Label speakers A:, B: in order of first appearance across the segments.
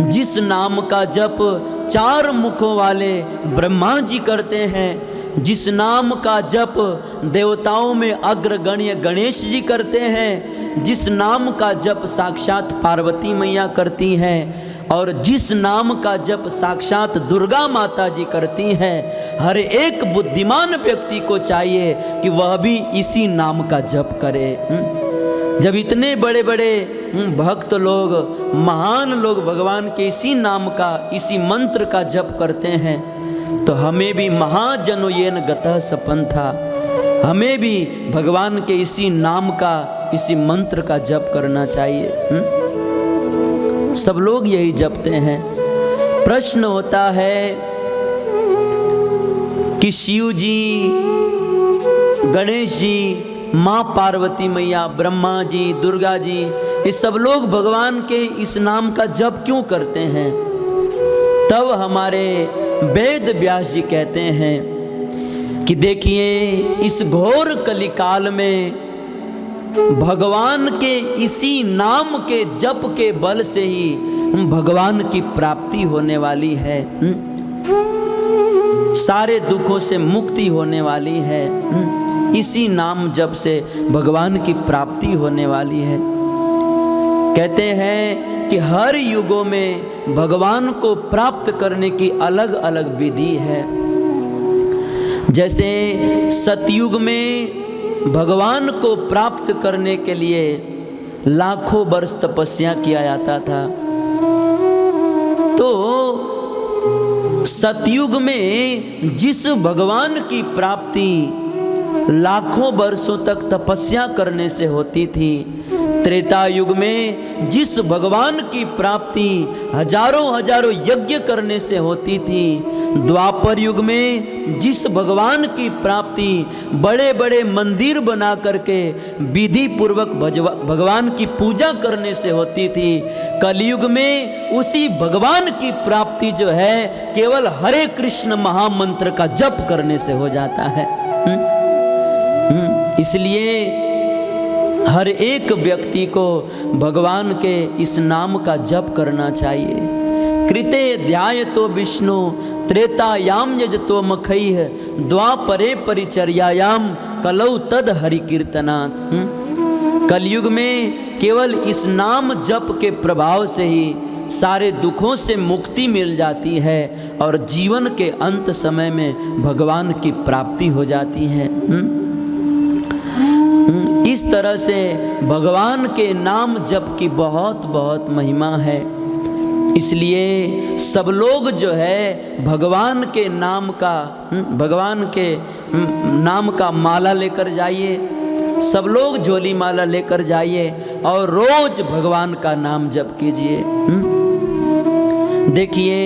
A: जिस नाम का जप 4 मुखों वाले ब्रह्मा जी करते हैं, जिस नाम का जप देवताओं में अग्रगण्य गणेश जी करते हैं, जिस नाम का जप साक्षात पार्वती मैया करती हैं, और जिस नाम का जप साक्षात दुर्गा माता जी करती हैं, हर एक बुद्धिमान व्यक्ति को चाहिए कि वह भी इसी नाम का जप करे। जब इतने बड़े बड़े भक्त लोग, महान लोग भगवान के इसी नाम का, इसी मंत्र का जप करते हैं, तो हमें भी महाजनो येन गतः सपंथा, हमें भी भगवान के इसी नाम का, इसी मंत्र का जप करना चाहिए। सब लोग यही जपते हैं। प्रश्न होता है कि शिव जी, गणेश जी, माँ पार्वती मैया, ब्रह्मा जी, दुर्गा जी, ये सब लोग भगवान के इस नाम का जप क्यों करते हैं? तब हमारे वेद व्यास जी कहते हैं कि देखिए, इस घोर कलिकाल में भगवान के इसी नाम के जप के बल से ही भगवान की प्राप्ति होने वाली है, सारे दुखों से मुक्ति होने वाली है, इसी नाम जप से भगवान की प्राप्ति होने वाली है। कहते हैं कि हर युगों में भगवान को प्राप्त करने की अलग अलग विधि है। जैसे सतयुग में भगवान को प्राप्त करने के लिए लाखों वर्ष तपस्या किया जाता था, तो सतयुग में जिस भगवान की प्राप्ति लाखों वर्षों तक तपस्या करने से होती थी, त्रेता युग में जिस भगवान की प्राप्ति हजारों हजारों यज्ञ करने से होती थी, द्वापर युग में जिस भगवान की प्राप्ति बड़े बड़े मंदिर बना करके विधि पूर्वक भगवान की पूजा करने से होती थी, कलयुग में उसी भगवान की प्राप्ति जो है केवल हरे कृष्ण महामंत्र का जप करने से हो जाता है। इसलिए हर एक व्यक्ति को भगवान के इस नाम का जप करना चाहिए। कृते ध्यायतो विष्णु त्रेतायाम यजतो मखैः द्वापरे परिचर्यायाम कलौ तद हरि कीर्तनात्। कलयुग में केवल इस नाम जप के प्रभाव से ही सारे दुखों से मुक्ति मिल जाती है और जीवन के अंत समय में भगवान की प्राप्ति हो जाती है। इस तरह से भगवान के नाम जप की बहुत बहुत महिमा है। इसलिए सब लोग जो है भगवान के नाम का माला लेकर जाइए, सब लोग झोली माला लेकर जाइए और रोज भगवान का नाम जप कीजिए। देखिए,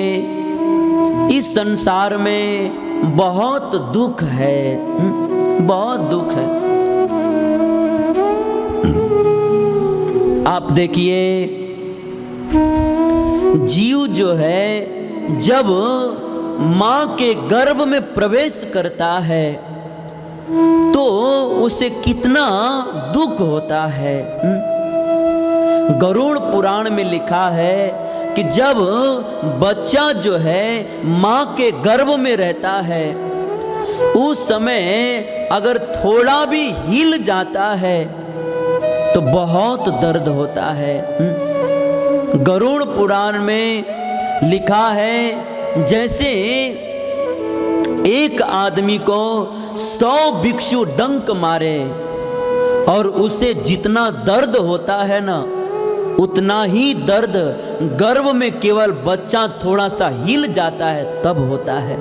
A: इस संसार में बहुत दुख है, बहुत दुख है। आप देखिए, जीव जो है जब माँ के गर्भ में प्रवेश करता है तो उसे कितना दुख होता है। गरुड़ पुराण में लिखा है कि जब बच्चा जो है माँ के गर्भ में रहता है, उस समय अगर थोड़ा भी हिल जाता है तो बहुत दर्द होता है। गरुड़ पुराण में लिखा है, जैसे एक आदमी को 100 भिक्षु डंक मारे और उसे जितना दर्द होता है ना, उतना ही दर्द गर्भ में केवल बच्चा थोड़ा सा हिल जाता है तब होता है।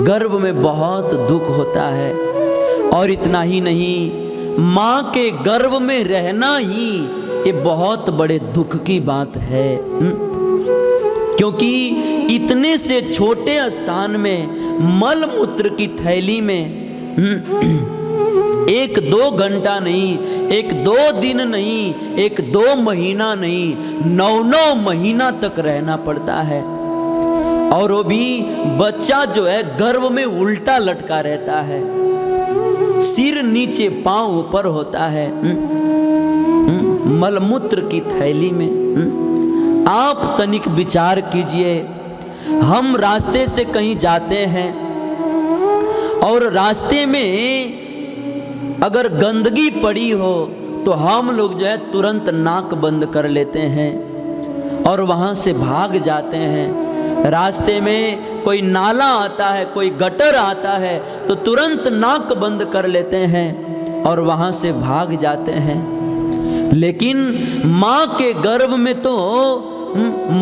A: गर्भ में बहुत दुख होता है। और इतना ही नहीं, माँ के गर्भ में रहना ही ये बहुत बड़े दुख की बात है। क्योंकि इतने से छोटे स्थान में मल मूत्र की थैली में 1-2 घंटा नहीं, 1-2 दिन नहीं, 1-2 महीना नहीं, 9-9 महीना तक रहना पड़ता है। और वो भी बच्चा जो है गर्भ में उल्टा लटका रहता है, सिर नीचे पांव ऊपर होता है। मलमूत्र की थैली में। आप तनिक विचार कीजिए, हम रास्ते से कहीं जाते हैं और रास्ते में अगर गंदगी पड़ी हो तो हम लोग जो है तुरंत नाक बंद कर लेते हैं और वहाँ से भाग जाते हैं। रास्ते में कोई नाला आता है, कोई गटर आता है तो तुरंत नाक बंद कर लेते हैं और वहाँ से भाग जाते हैं। लेकिन माँ के गर्भ में तो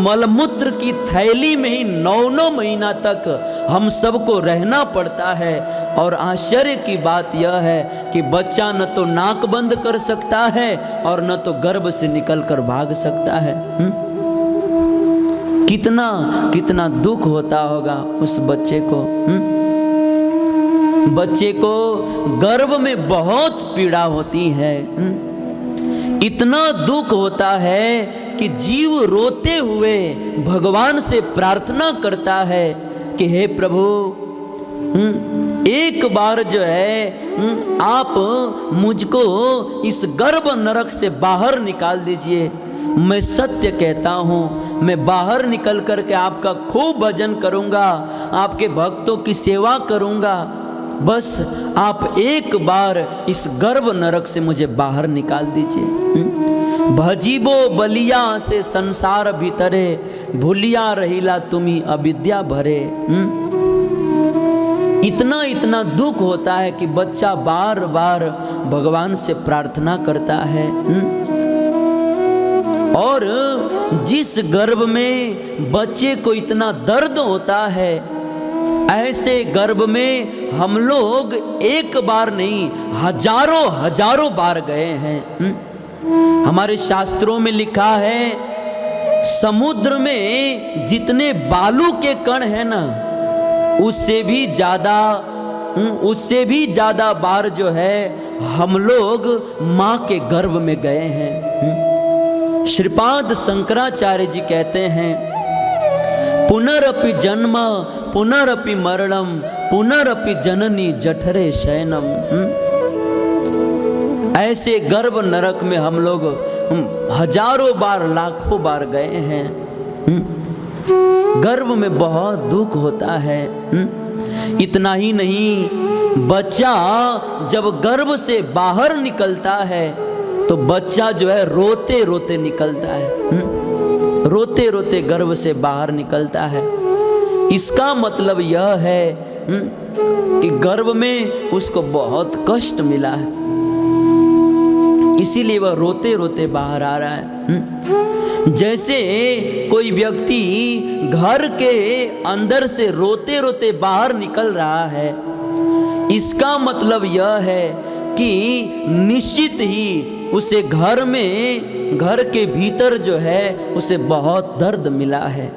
A: मलमूत्र की थैली में ही 9 महीना तक हम सबको रहना पड़ता है। और आश्चर्य की बात यह है कि बच्चा न तो नाक बंद कर सकता है और न तो गर्भ से निकलकर भाग सकता है। कितना कितना दुख होता होगा उस बच्चे को। बच्चे को गर्भ में बहुत पीड़ा होती है। इतना दुख होता है कि जीव रोते हुए भगवान से प्रार्थना करता है कि हे प्रभु, एक बार जो है आप मुझको इस गर्भ नरक से बाहर निकाल दीजिए। मैं सत्य कहता हूँ, मैं बाहर निकल कर के आपका खूब भजन करूँगा, आपके भक्तों की सेवा करूँगा। बस आप एक बार इस गर्भ नरक से मुझे बाहर निकाल दीजिए। भजीबो बलिया से संसार भीतरे, भूलिया रहिला तुम्ही अविद्या भरे। इतना इतना दुख होता है कि बच्चा बार बार भगवान से प्रार्थना करता है। और जिस गर्भ में बच्चे को इतना दर्द होता है, ऐसे गर्भ में हम लोग एक बार नहीं हजारों हजारों बार गए हैं। हमारे शास्त्रों में लिखा है, समुद्र में जितने बालू के कण हैं ना, उससे भी ज्यादा बार जो है हम लोग माँ के गर्भ में गए हैं। श्रीपाद शंकराचार्य जी कहते हैं, पुनरपि जन्म पुनरपि मरणम पुनरपि जननी जठरे शयनम। ऐसे गर्भ नरक में हम लोग हजारों बार लाखों बार गए हैं। गर्भ में बहुत दुख होता है। इतना ही नहीं, बच्चा जब गर्भ से बाहर निकलता है तो बच्चा जो है रोते रोते निकलता है। रोते रोते गर्भ से बाहर निकलता है। इसका मतलब यह है कि गर्भ में उसको बहुत कष्ट मिला है, इसीलिए वह रोते रोते बाहर आ रहा है। जैसे कोई व्यक्ति घर के अंदर से रोते रोते बाहर निकल रहा है, इसका मतलब यह है कि निश्चित ही उसे घर के भीतर जो है उसे बहुत दर्द मिला है।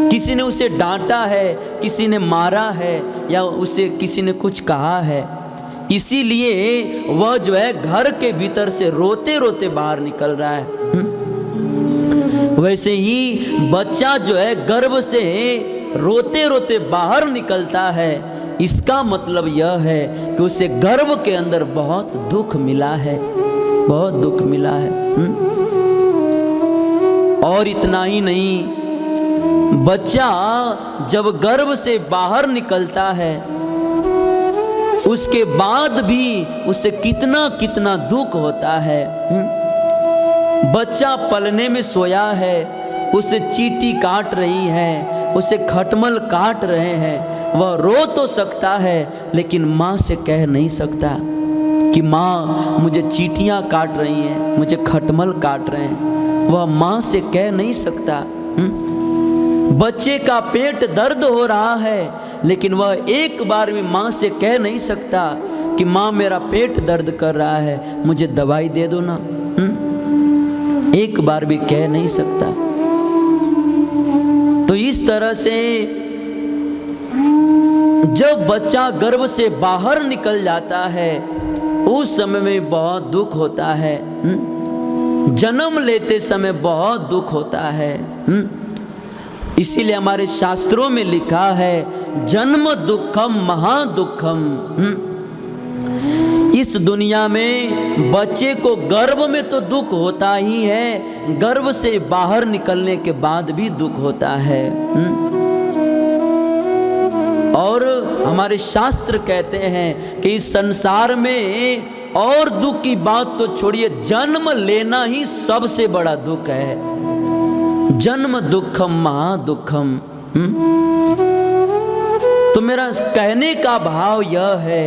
A: किसी ने उसे डांटा है, किसी ने मारा है, या उसे किसी ने कुछ कहा है, इसीलिए वह जो है घर के भीतर से रोते रोते बाहर निकल रहा है। वैसे ही बच्चा जो है गर्भ से रोते रोते बाहर निकलता है, इसका मतलब यह है कि उसे गर्भ के अंदर बहुत दुख मिला है, बहुत दुख मिला है। और इतना ही नहीं, बच्चा जब गर्भ से बाहर निकलता है उसके बाद भी उसे कितना कितना दुख होता है। बच्चा पलने में सोया है, उसे चींटी काट रही है, उसे खटमल काट रहे हैं। वह रो तो सकता है लेकिन माँ से कह नहीं सकता कि माँ मुझे चींटियाँ काट रही हैं, मुझे खटमल काट रहे हैं। वह माँ से कह नहीं सकता। बच्चे का पेट दर्द हो रहा है लेकिन वह एक बार भी माँ से कह नहीं सकता कि माँ मेरा पेट दर्द कर रहा है, मुझे दवाई दे दो ना। एक बार भी कह नहीं सकता। तो इस तरह से जब बच्चा गर्भ से बाहर निकल जाता है उस समय में बहुत दुख होता है। जन्म लेते समय बहुत दुख होता है। इसीलिए हमारे शास्त्रों में लिखा है, जन्म दुखम महादुखम। इस दुनिया में बच्चे को गर्भ में तो दुख होता ही है, गर्भ से बाहर निकलने के बाद भी दुख होता है। और हमारे शास्त्र कहते हैं कि इस संसार में और दुख की बात तो छोड़िए, जन्म लेना ही सबसे बड़ा दुख है। जन्म दुखम महादुखम। तो मेरा कहने का भाव यह है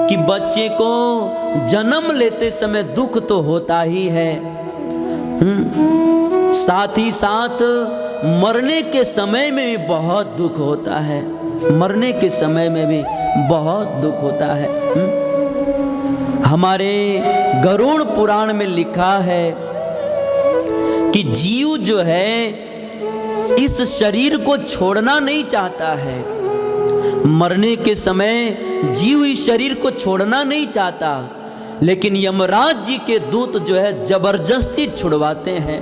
A: कि बच्चे को जन्म लेते समय दुख तो होता ही है, साथ ही साथ मरने के समय में भी बहुत दुख होता है। मरने के समय में भी बहुत दुख होता है। हमारे गरुड़ पुराण में लिखा है कि जीव जो है इस शरीर को छोड़ना नहीं चाहता है। मरने के समय जीव इस शरीर को छोड़ना नहीं चाहता, लेकिन यमराज जी के दूत जो है जबरदस्ती छुड़वाते हैं।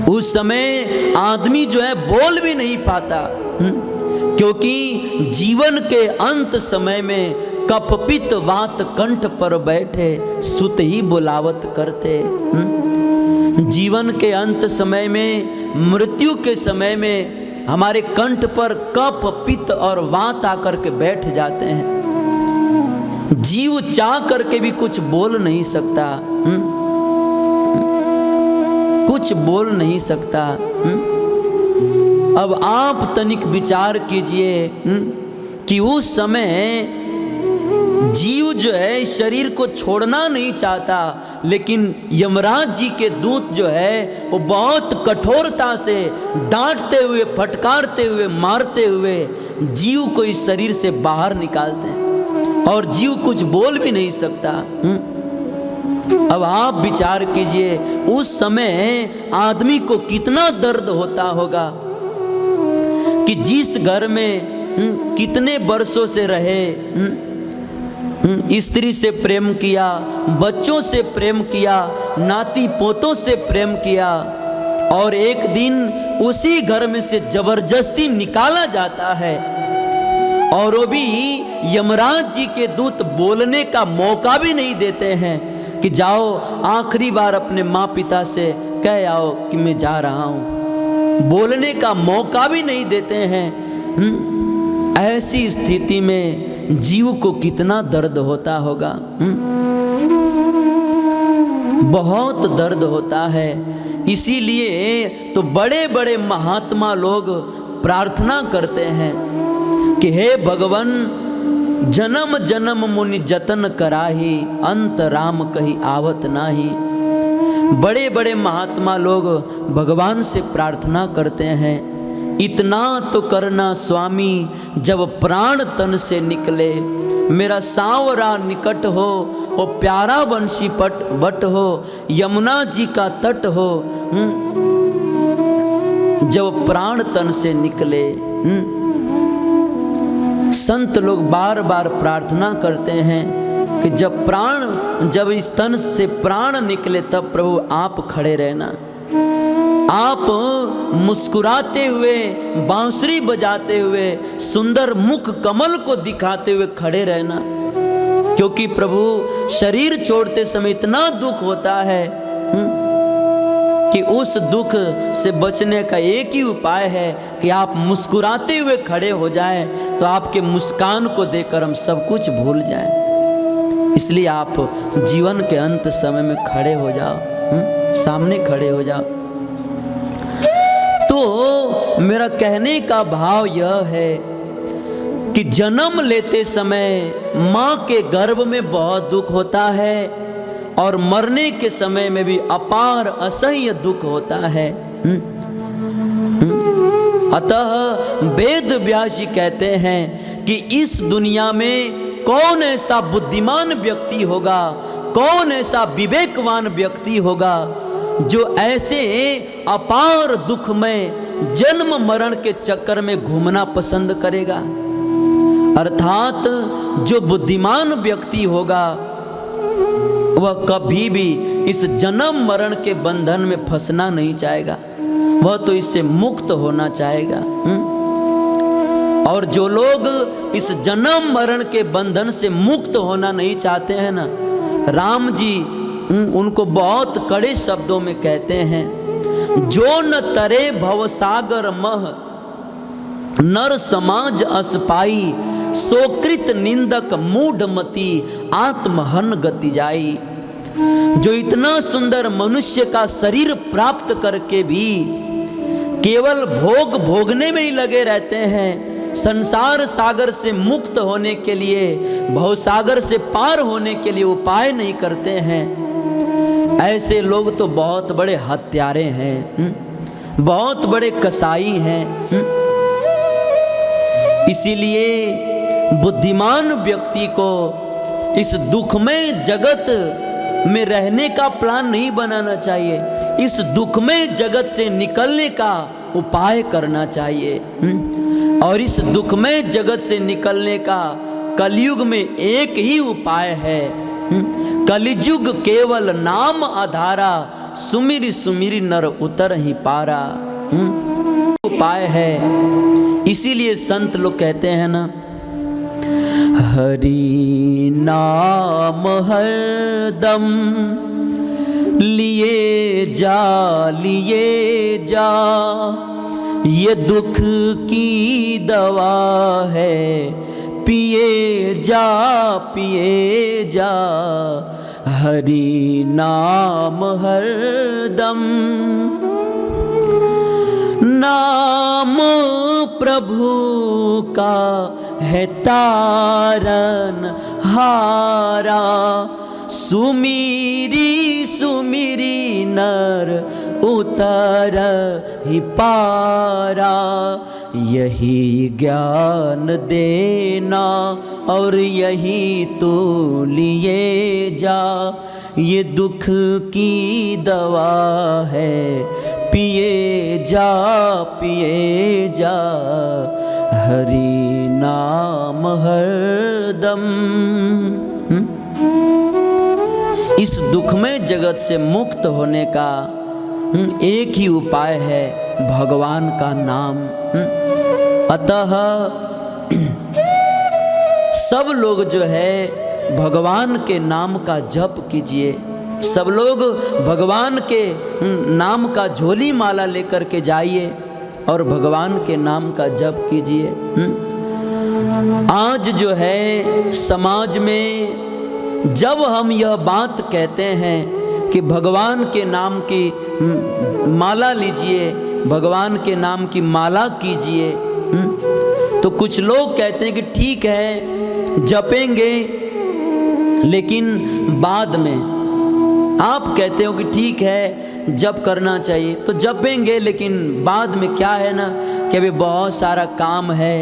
A: उस समय आदमी जो है बोल भी नहीं पाता, क्योंकि जीवन के अंत समय में कफपित वात कंठ पर बैठे सुत ही बुलावत करते। जीवन के अंत समय में, मृत्यु के समय में हमारे कंठ पर कफ पित्त और वात आकर के बैठ जाते हैं। जीव चाह करके भी कुछ बोल नहीं सकता, कुछ बोल नहीं सकता। अब आप तनिक विचार कीजिए कि उस समय जीव जो है शरीर को छोड़ना नहीं चाहता, लेकिन यमराज जी के दूत जो है वो बहुत कठोरता से डांटते हुए, फटकारते हुए, मारते हुए जीव को इस शरीर से बाहर निकालते हैं, और जीव कुछ बोल भी नहीं सकता। अब आप विचार कीजिए उस समय आदमी को कितना दर्द होता होगा कि जिस घर में कितने वर्षों से रहे, स्त्री से प्रेम किया, बच्चों से प्रेम किया, नाती पोतों से प्रेम किया, और एक दिन उसी घर में से जबरदस्ती निकाला जाता है, और वो भी यमराज जी के दूत बोलने का मौका भी नहीं देते हैं कि जाओ आखिरी बार अपने माँ पिता से कह आओ कि मैं जा रहा हूँ। बोलने का मौका भी नहीं देते हैं। ऐसी स्थिति में जीव को कितना दर्द होता होगा। बहुत दर्द होता है। इसीलिए तो बड़े बड़े महात्मा लोग प्रार्थना करते हैं कि हे भगवान, जन्म जन्म मुनि जतन कराही, अंत राम कही आवत नाही। बड़े बड़े महात्मा लोग भगवान से प्रार्थना करते हैं, इतना तो करना स्वामी जब प्राण तन से निकले, मेरा सांवरा निकट हो, वो प्यारा बंशी बट हो, यमुना जी का तट हो, जब प्राण तन से निकले। संत लोग बार बार प्रार्थना करते हैं कि जब इस तन से प्राण निकले तब प्रभु आप खड़े रहना, आप मुस्कुराते हुए, बांसुरी बजाते हुए, सुंदर मुख कमल को दिखाते हुए खड़े रहना, क्योंकि प्रभु शरीर छोड़ते समय इतना दुख होता है कि उस दुख से बचने का एक ही उपाय है कि आप मुस्कुराते हुए खड़े हो जाएं, तो आपके मुस्कान को देखकर हम सब कुछ भूल जाएं। इसलिए आप जीवन के अंत समय में खड़े हो जाओ, सामने खड़े हो जाओ। तो मेरा कहने का भाव यह है कि जन्म लेते समय माँ के गर्भ में बहुत दुख होता है, और मरने के समय में भी अपार असह्य दुख होता है। अतः वेद व्यास जी कहते हैं कि इस दुनिया में कौन ऐसा बुद्धिमान व्यक्ति होगा, कौन ऐसा विवेकवान व्यक्ति होगा जो ऐसे अपार दुख में जन्म मरण के चक्कर में घूमना पसंद करेगा। अर्थात जो बुद्धिमान व्यक्ति होगा वह कभी भी इस जन्म मरण के बंधन में फंसना नहीं चाहेगा, वह तो इससे मुक्त होना चाहेगा। और जो लोग इस जन्म मरण के बंधन से मुक्त होना नहीं चाहते हैं ना, राम जी उनको बहुत कड़े शब्दों में कहते हैं, जो न तरे भवसागर मह नर समाज अस पाई, सोकृत निंदक मूढ़मती आत्महन गति जाई। जो इतना सुंदर मनुष्य का शरीर प्राप्त करके भी केवल भोग भोगने में ही लगे रहते हैं, संसार सागर से मुक्त होने के लिए, भवसागर से पार होने के लिए उपाय नहीं करते हैं, ऐसे लोग तो बहुत बड़े हत्यारे हैं, बहुत बड़े कसाई हैं। इसीलिए बुद्धिमान व्यक्ति को इस दुखमय जगत में रहने का प्लान नहीं बनाना चाहिए, इस दुखमय जगत से निकलने का उपाय करना चाहिए। और इस दुखमय जगत से निकलने का कलयुग में एक ही उपाय है, कलिजुग केवल नाम आधारा, सुमिरी सुमिरी नर उतर ही पारा। उपाय है। इसीलिए संत लोग कहते हैं ना, हरि नाम हरदम लिए जा, ये दुख की दवा है, पिए जा, हरि नाम हरदम। नाम प्रभु का है तारन हारा, सुमिरी सुमिरी नर उतर ही पारा। यही ज्ञान देना और यही तो लिए जा, ये दुख की दवा है, पिए जा, हरि नाम हरदम। इस दुखमय जगत से मुक्त होने का एक ही उपाय है, भगवान का नाम। अतः सब लोग जो है भगवान के नाम का जप कीजिए, सब लोग भगवान के नाम का झोली माला लेकर के जाइए और भगवान के नाम का जप कीजिए। आज जो है समाज में जब हम यह बात कहते हैं कि भगवान के नाम की माला लीजिए, भगवान के नाम की माला कीजिए, तो कुछ लोग कहते हैं कि ठीक है जपेंगे, लेकिन बाद में। आप कहते हो कि ठीक है जप करना चाहिए तो जपेंगे, लेकिन बाद में क्या है ना कि अभी बहुत सारा काम है,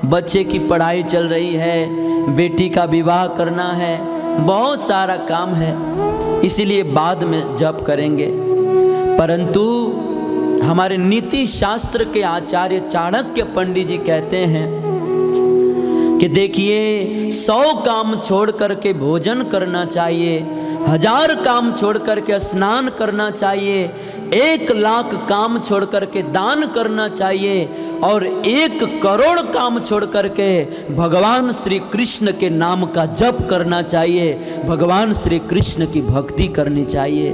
A: बच्चे की पढ़ाई चल रही है, बेटी का विवाह करना है, बहुत सारा काम है, इसीलिए बाद में जप करेंगे। परंतु हमारे नीति शास्त्र के आचार्य चाणक्य पंडित जी कहते हैं कि देखिए 100 काम छोड़ करके भोजन करना चाहिए, 1000 काम छोड़ करके स्नान करना चाहिए, 1,00,000 काम छोड़ करके दान करना चाहिए, और 1 करोड़ काम छोड़ करके भगवान श्री कृष्ण के नाम का जप करना चाहिए, भगवान श्री कृष्ण की भक्ति करनी चाहिए।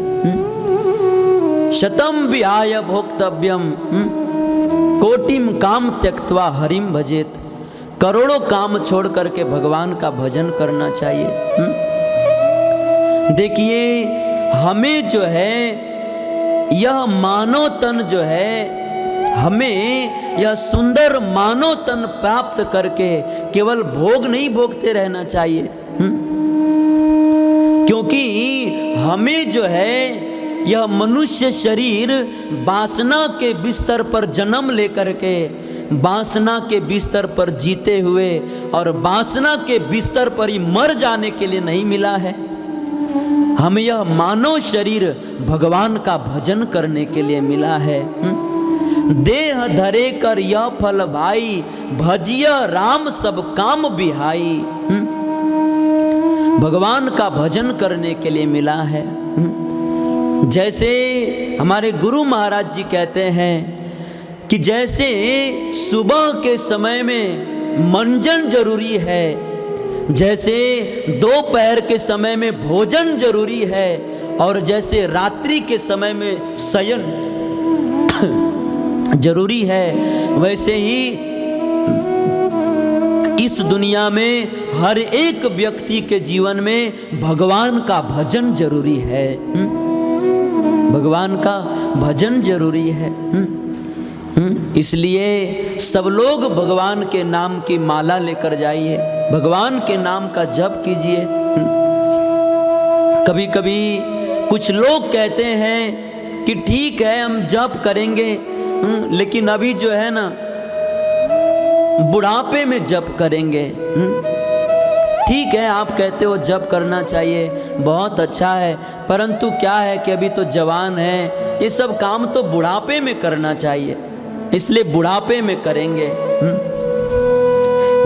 A: शतम विहाय भोक्तव्यम कोटिम काम त्यक्त्वा हरिम भजेत। करोड़ों काम छोड़ करके भगवान का भजन करना चाहिए। देखिए हमें जो है यह मानव तन जो है, हमें यह सुंदर मानव तन प्राप्त करके केवल भोग नहीं भोगते रहना चाहिए, क्योंकि हमें जो है यह मनुष्य शरीर वासना के बिस्तर पर जन्म लेकर के, वासना के बिस्तर पर जीते हुए और वासना के बिस्तर पर ही मर जाने के लिए नहीं मिला है। हमें यह मानव शरीर भगवान का भजन करने के लिए मिला है। देह धरे कर यह फल भाई, भजिया राम सब काम बिहाई। भगवान का भजन करने के लिए मिला है। जैसे हमारे गुरु महाराज जी कहते हैं कि जैसे सुबह के समय में मंजन जरूरी है, जैसे दोपहर के समय में भोजन जरूरी है, और जैसे रात्रि के समय में शयन जरूरी है, वैसे ही इस दुनिया में हर एक व्यक्ति के जीवन में भगवान का भजन जरूरी है। भगवान का भजन जरूरी है। इसलिए सब लोग भगवान के नाम की माला लेकर जाइए, भगवान के नाम का जप कीजिए। कभी कभी कुछ लोग कहते हैं कि ठीक है हम जप करेंगे, लेकिन अभी जो है ना बुढ़ापे में जप करेंगे। ठीक है, आप कहते हो जप करना चाहिए, बहुत अच्छा है, परंतु क्या है कि अभी तो जवान है, ये सब काम तो बुढ़ापे में करना चाहिए, इसलिए बुढ़ापे में करेंगे।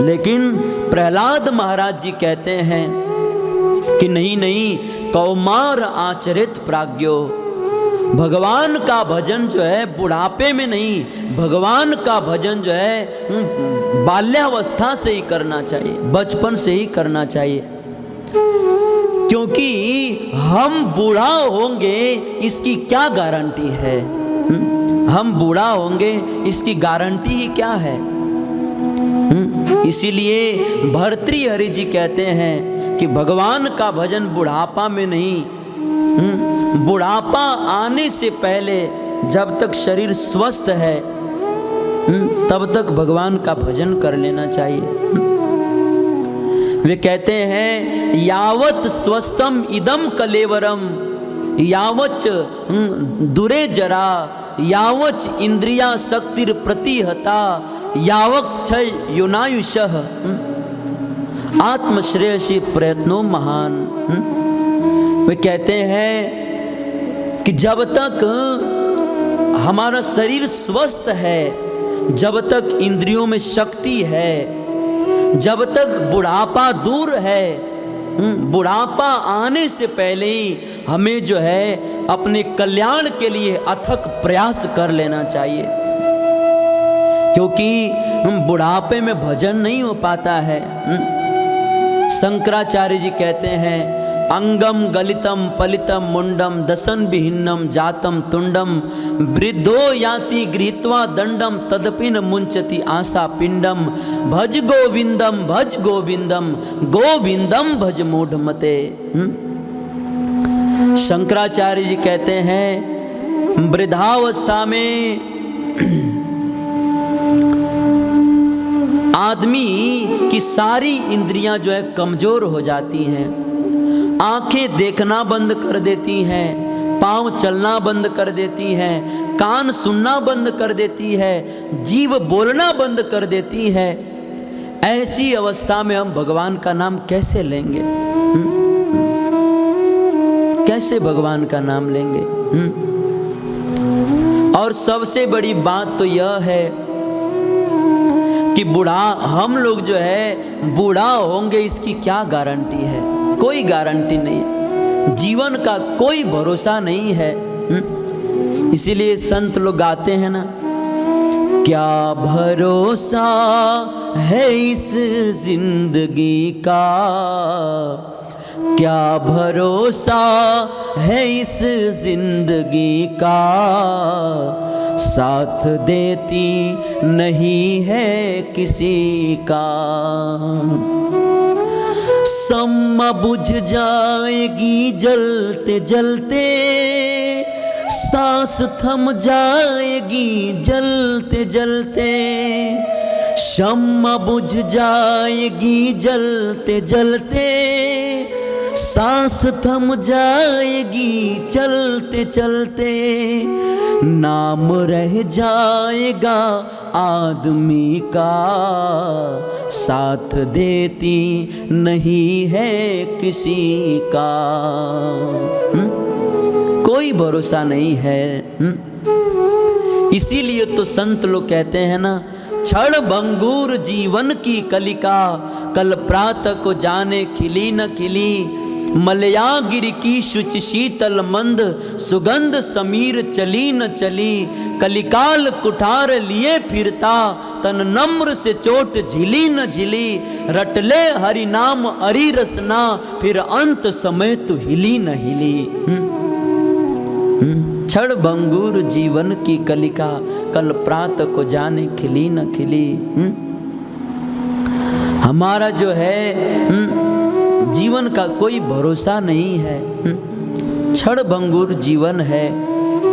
A: लेकिन प्रहलाद महाराज जी कहते हैं कि नहीं नहीं, कौमार आचरित प्राज्ञो, भगवान का भजन जो है बुढ़ापे में नहीं, भगवान का भजन जो है बाल्यावस्था से ही करना चाहिए, बचपन से ही करना चाहिए। क्योंकि हम बूढ़ा होंगे इसकी क्या गारंटी है? हम बूढ़ा होंगे इसकी गारंटी ही क्या है? इसीलिए भर्तृहरि जी कहते हैं कि भगवान का भजन बुढ़ापा में नहीं, बुढ़ापा आने से पहले जब तक शरीर स्वस्थ है तब तक भगवान का भजन कर लेना चाहिए। वे कहते हैं यावत स्वस्थम इदम कलेवरम यावच दुरे जरा यावच इंद्रिया शक्तिर प्रतिहता यावक क्षय युनायुषः आत्मश्रेयसी प्रयत्नो महान। वे कहते हैं कि जब तक हमारा शरीर स्वस्थ है, जब तक इंद्रियों में शक्ति है, जब तक बुढ़ापा दूर है, बुढ़ापा आने से पहले ही हमें जो है अपने कल्याण के लिए अथक प्रयास कर लेना चाहिए। क्योंकि बुढ़ापे में भजन नहीं हो पाता है। शंकराचार्य जी कहते हैं अंगम गलितम पलितम मुंडम दसन विहिन्नम जातम तुंडम वृद्धो याति गृहीत्वा दंडम तदपि न मुंचति आशा पिंडम भज गोविंदम गोविंदम भज मूढ़मते। शंकराचार्य जी कहते हैं वृद्धावस्था में आदमी की सारी इंद्रियां जो है कमजोर हो जाती हैं, आंखें देखना बंद कर देती हैं, पांव चलना बंद कर देती हैं, कान सुनना बंद कर देती है, जीभ बोलना बंद कर देती है। ऐसी अवस्था में हम भगवान का नाम कैसे लेंगे? कैसे भगवान का नाम लेंगे? और सबसे बड़ी बात तो यह है कि हम लोग जो है बूढ़ा होंगे इसकी क्या गारंटी है? कोई गारंटी नहीं है, जीवन का कोई भरोसा नहीं है। इसीलिए संत लोग गाते हैं ना, क्या भरोसा है इस जिंदगी का, क्या भरोसा है इस जिंदगी का, साथ देती नहीं है किसी का। सम्मा बुझ जाएगी जलते जलते, सांस थम जाएगी जलते जलते, शम्मा बुझ जाएगी जलते जलते, सांस थम जाएगी चलते चलते, नाम रह जाएगा आदमी का, साथ देती नहीं है किसी का। कोई भरोसा नहीं है। इसीलिए तो संत लोग कहते हैं ना, क्षण भंगुर जीवन की कलिका, कल प्रातः को जाने खिली न खिली, मलयागिरि की शुचि शीतल मंद, सुगंध समीर चली न चली। कलिकाल कुठार लिए फिरता, तन नम्र से चोट झिली न झिली। रटले हरि नाम अरि रसना, फिर अंत समय तू हिली न हिली। क्षण भंगुर जीवन की कलिका, कल प्रात को जाने खिली न खिली। हमारा जो है जीवन का कोई भरोसा नहीं है, क्षण भंगुर जीवन है।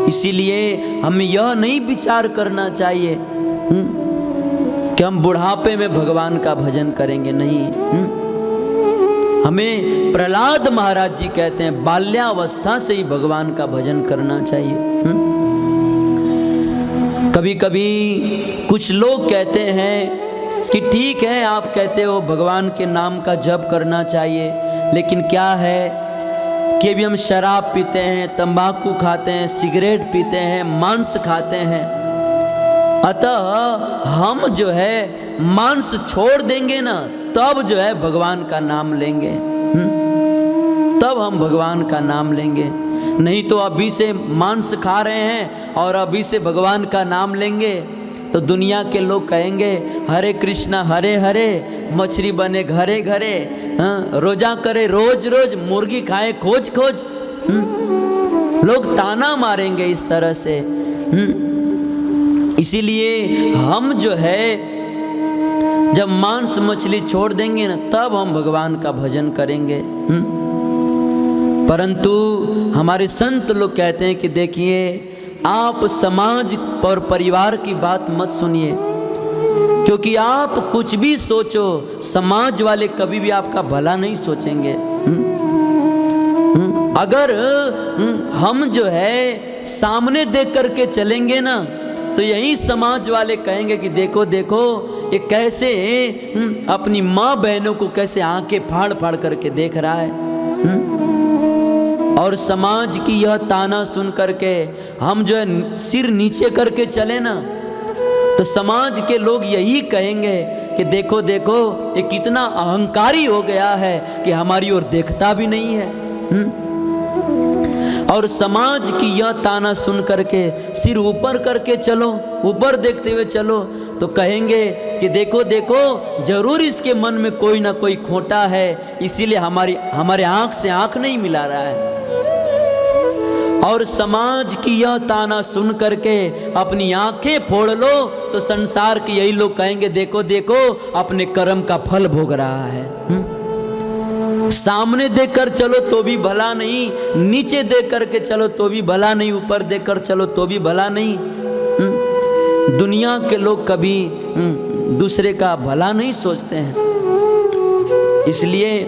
A: इसीलिए हमें यह नहीं विचार करना चाहिए कि हम बुढ़ापे में भगवान का भजन करेंगे, नहीं। हमें प्रहलाद महाराज जी कहते हैं बाल्यावस्था से ही भगवान का भजन करना चाहिए। कभी कभी कुछ लोग कहते हैं कि ठीक है, आप कहते हो भगवान के नाम का जप करना चाहिए, लेकिन क्या है कि अभी हम शराब पीते हैं, तंबाकू खाते हैं, सिगरेट पीते हैं, मांस खाते हैं। अतः हम जो है मांस छोड़ देंगे ना, तब जो है भगवान का नाम लेंगे, तब हम भगवान का नाम लेंगे। नहीं तो अभी से मांस खा रहे हैं और अभी से भगवान का नाम लेंगे तो दुनिया के लोग कहेंगे हरे कृष्णा हरे हरे, मछली बने घरे घरे, रोजा करे रोज रोज, मुर्गी खाए खोज खोज। लोग ताना मारेंगे इस तरह से। इसीलिए हम जो है जब मांस मछली छोड़ देंगे ना, तब हम भगवान का भजन करेंगे। परंतु हमारे संत लोग कहते हैं कि देखिए, आप समाज और परिवार की बात मत सुनिए, क्योंकि आप कुछ भी सोचो, समाज वाले कभी भी आपका भला नहीं सोचेंगे। अगर हम जो है सामने देख करके चलेंगे ना, तो यही समाज वाले कहेंगे कि देखो देखो ये कैसे अपनी माँ बहनों को कैसे आंखें फाड़ फाड़ करके देख रहा है। और समाज की यह ताना सुन करके हम जो है सिर नीचे करके चले ना, तो समाज के लोग यही कहेंगे कि देखो देखो ये कितना अहंकारी हो गया है कि हमारी ओर देखता भी नहीं है। और समाज की यह ताना सुन करके सिर ऊपर करके चलो, ऊपर देखते हुए चलो, तो कहेंगे कि देखो देखो जरूर इसके मन में कोई ना कोई खोटा है, इसीलिए हमारे आंख से आंख नहीं मिला रहा है। और समाज की यह ताना सुन करके अपनी आंखें फोड़ लो, तो संसार के यही लोग कहेंगे देखो देखो अपने कर्म का फल भोग रहा है। सामने देखकर चलो तो भी भला नहीं, नीचे देख करके चलो तो भी भला नहीं, ऊपर देखकर चलो तो भी भला नहीं। दुनिया के लोग कभी दूसरे का भला नहीं सोचते हैं। इसलिए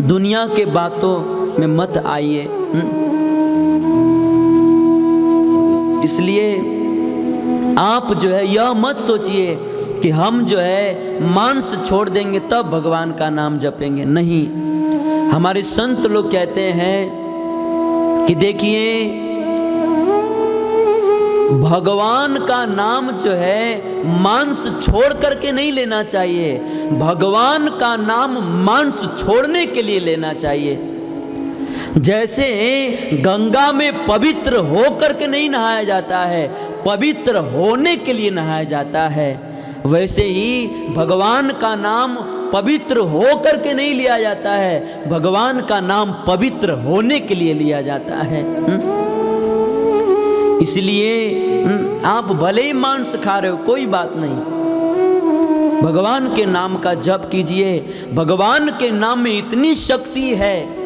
A: दुनिया के बातों में मत आइए। इसलिए आप जो है यह मत सोचिए कि हम जो है मांस छोड़ देंगे तब भगवान का नाम जपेंगे, नहीं। हमारे संत लोग कहते हैं कि देखिए, भगवान का नाम जो है मांस छोड़ करके नहीं लेना चाहिए, भगवान का नाम मांस छोड़ने के लिए लेना चाहिए। जैसे गंगा में पवित्र हो करके नहीं नहाया जाता है, पवित्र होने के लिए नहाया जाता है, वैसे ही भगवान का नाम पवित्र हो करके नहीं लिया जाता है, भगवान का नाम पवित्र होने के लिए लिया जाता है। इसलिए आप भले ही मांस खा रहे हो, कोई बात नहीं, भगवान के नाम का जप कीजिए। भगवान के नाम में इतनी शक्ति है,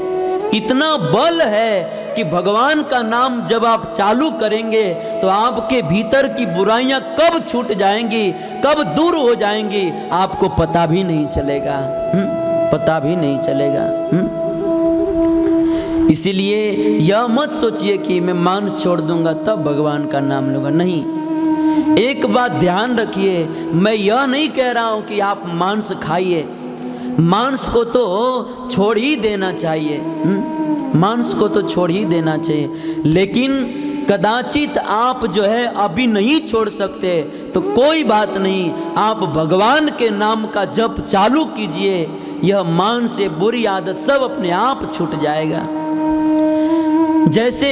A: इतना बल है कि भगवान का नाम जब आप चालू करेंगे तो आपके भीतर की बुराइयां कब छूट जाएंगी, कब दूर हो जाएंगी, आपको पता भी नहीं चलेगा, पता भी नहीं चलेगा। इसीलिए यह मत सोचिए कि मैं मांस छोड़ दूंगा तब भगवान का नाम लूंगा, नहीं। एक बात ध्यान रखिए, मैं यह नहीं कह रहा हूं कि आप मांस खाइए, मांस को तो छोड़ ही देना चाहिए, मांस को तो छोड़ ही देना चाहिए। लेकिन कदाचित आप जो है अभी नहीं छोड़ सकते तो कोई बात नहीं, आप भगवान के नाम का जप चालू कीजिए। यह मान से बुरी आदत सब अपने आप छूट जाएगा। जैसे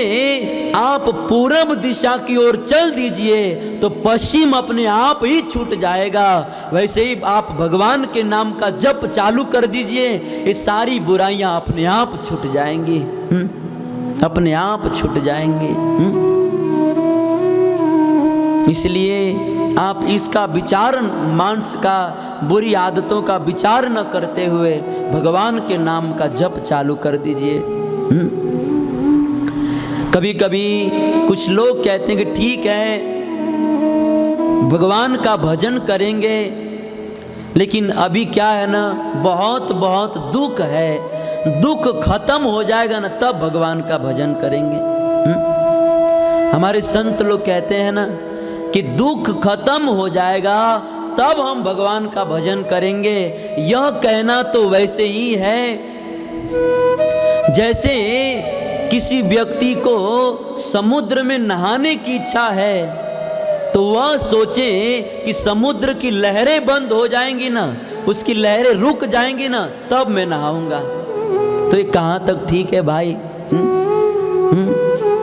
A: आप पूरब दिशा की ओर चल दीजिए तो पश्चिम अपने आप ही छूट जाएगा। वैसे ही आप भगवान के नाम का जप चालू कर दीजिए, ये सारी बुराइयां अपने आप छूट जाएंगी, अपने आप छूट जाएंगी। इसलिए आप इसका विचार, मांस का, बुरी आदतों का विचार न करते हुए भगवान के नाम का जप चालू कर दीजिए। कभी कभी कुछ लोग कहते हैं कि ठीक है भगवान का भजन करेंगे, लेकिन अभी क्या है ना, बहुत बहुत दुख है, दुख खत्म हो जाएगा ना तब भगवान का भजन करेंगे। हमारे संत लोग कहते हैं ना कि दुख खत्म हो जाएगा तब हम भगवान का भजन करेंगे। यह कहना तो वैसे ही है जैसे किसी व्यक्ति को समुद्र में नहाने की इच्छा है तो वह सोचे कि समुद्र की लहरें बंद हो जाएंगी ना, उसकी लहरें रुक जाएंगी ना, तब मैं नहाऊंगा। तो ये कहाँ तक ठीक है भाई?